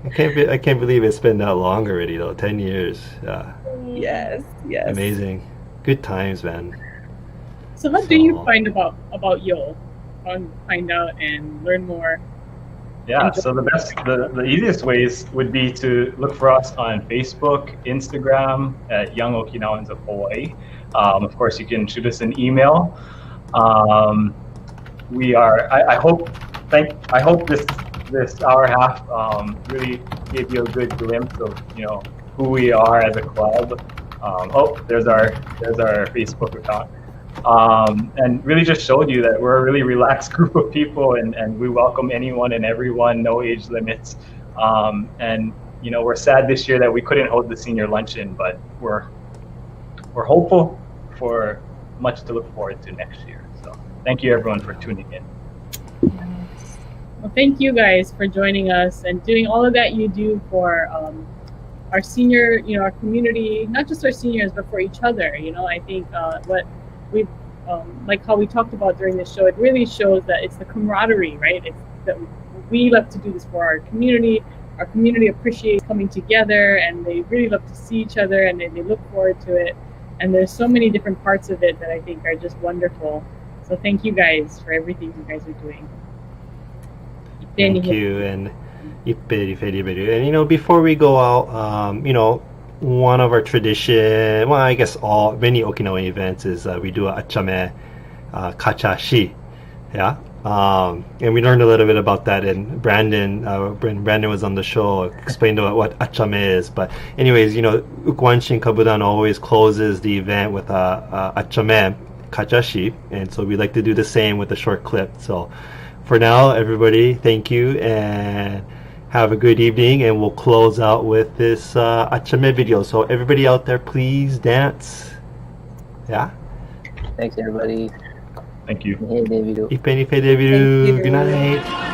I can't believe it's been that long already though. 10 years. Yeah. Yes. Amazing. Good times, man. So what do you find about Yo? Find out and learn more. Yeah, so the easiest ways would be to look for us on Facebook, Instagram at Young Okinawans of Hawaii. Of course, you can shoot us an email. We are. I hope this hour and a half really gave you a good glimpse of who we are as a club. There's our Facebook account. And really just showed you that we're a really relaxed group of people, and we welcome anyone and everyone, no age limits. And we're sad this year that we couldn't hold the senior luncheon, but we're hopeful for much to look forward to next year. So thank you everyone for tuning in. Well, thank you guys for joining us and doing all of that you do for our senior, our community, not just our seniors, but for each other. I think what we've like how we talked about during this show, it really shows that it's the camaraderie, right? It's that we love to do this for our community. Our community appreciates coming together, and they really love to see each other, and they look forward to it. And there's so many different parts of it that I think are just wonderful. So thank you guys for everything you guys are doing. Thank you, and Ippee Nifwee Deebiru. And before we go out, one of our tradition, well, I guess many Okinawan events is we do a achame kachashi, yeah. And we learned a little bit about that, and Brandon was on the show, explained what achame is. But anyways, Ukwanshin Kabudan always closes the event with a achame kachashi, and so we like to do the same with a short clip. So for now, everybody, thank you, and have a good evening, and we'll close out with this achame video. So everybody out there, please dance. Yeah? Thanks, everybody. Thank you. Ippee Nifwee Deebiru. Ippee Nifwee Deebiru. Good night.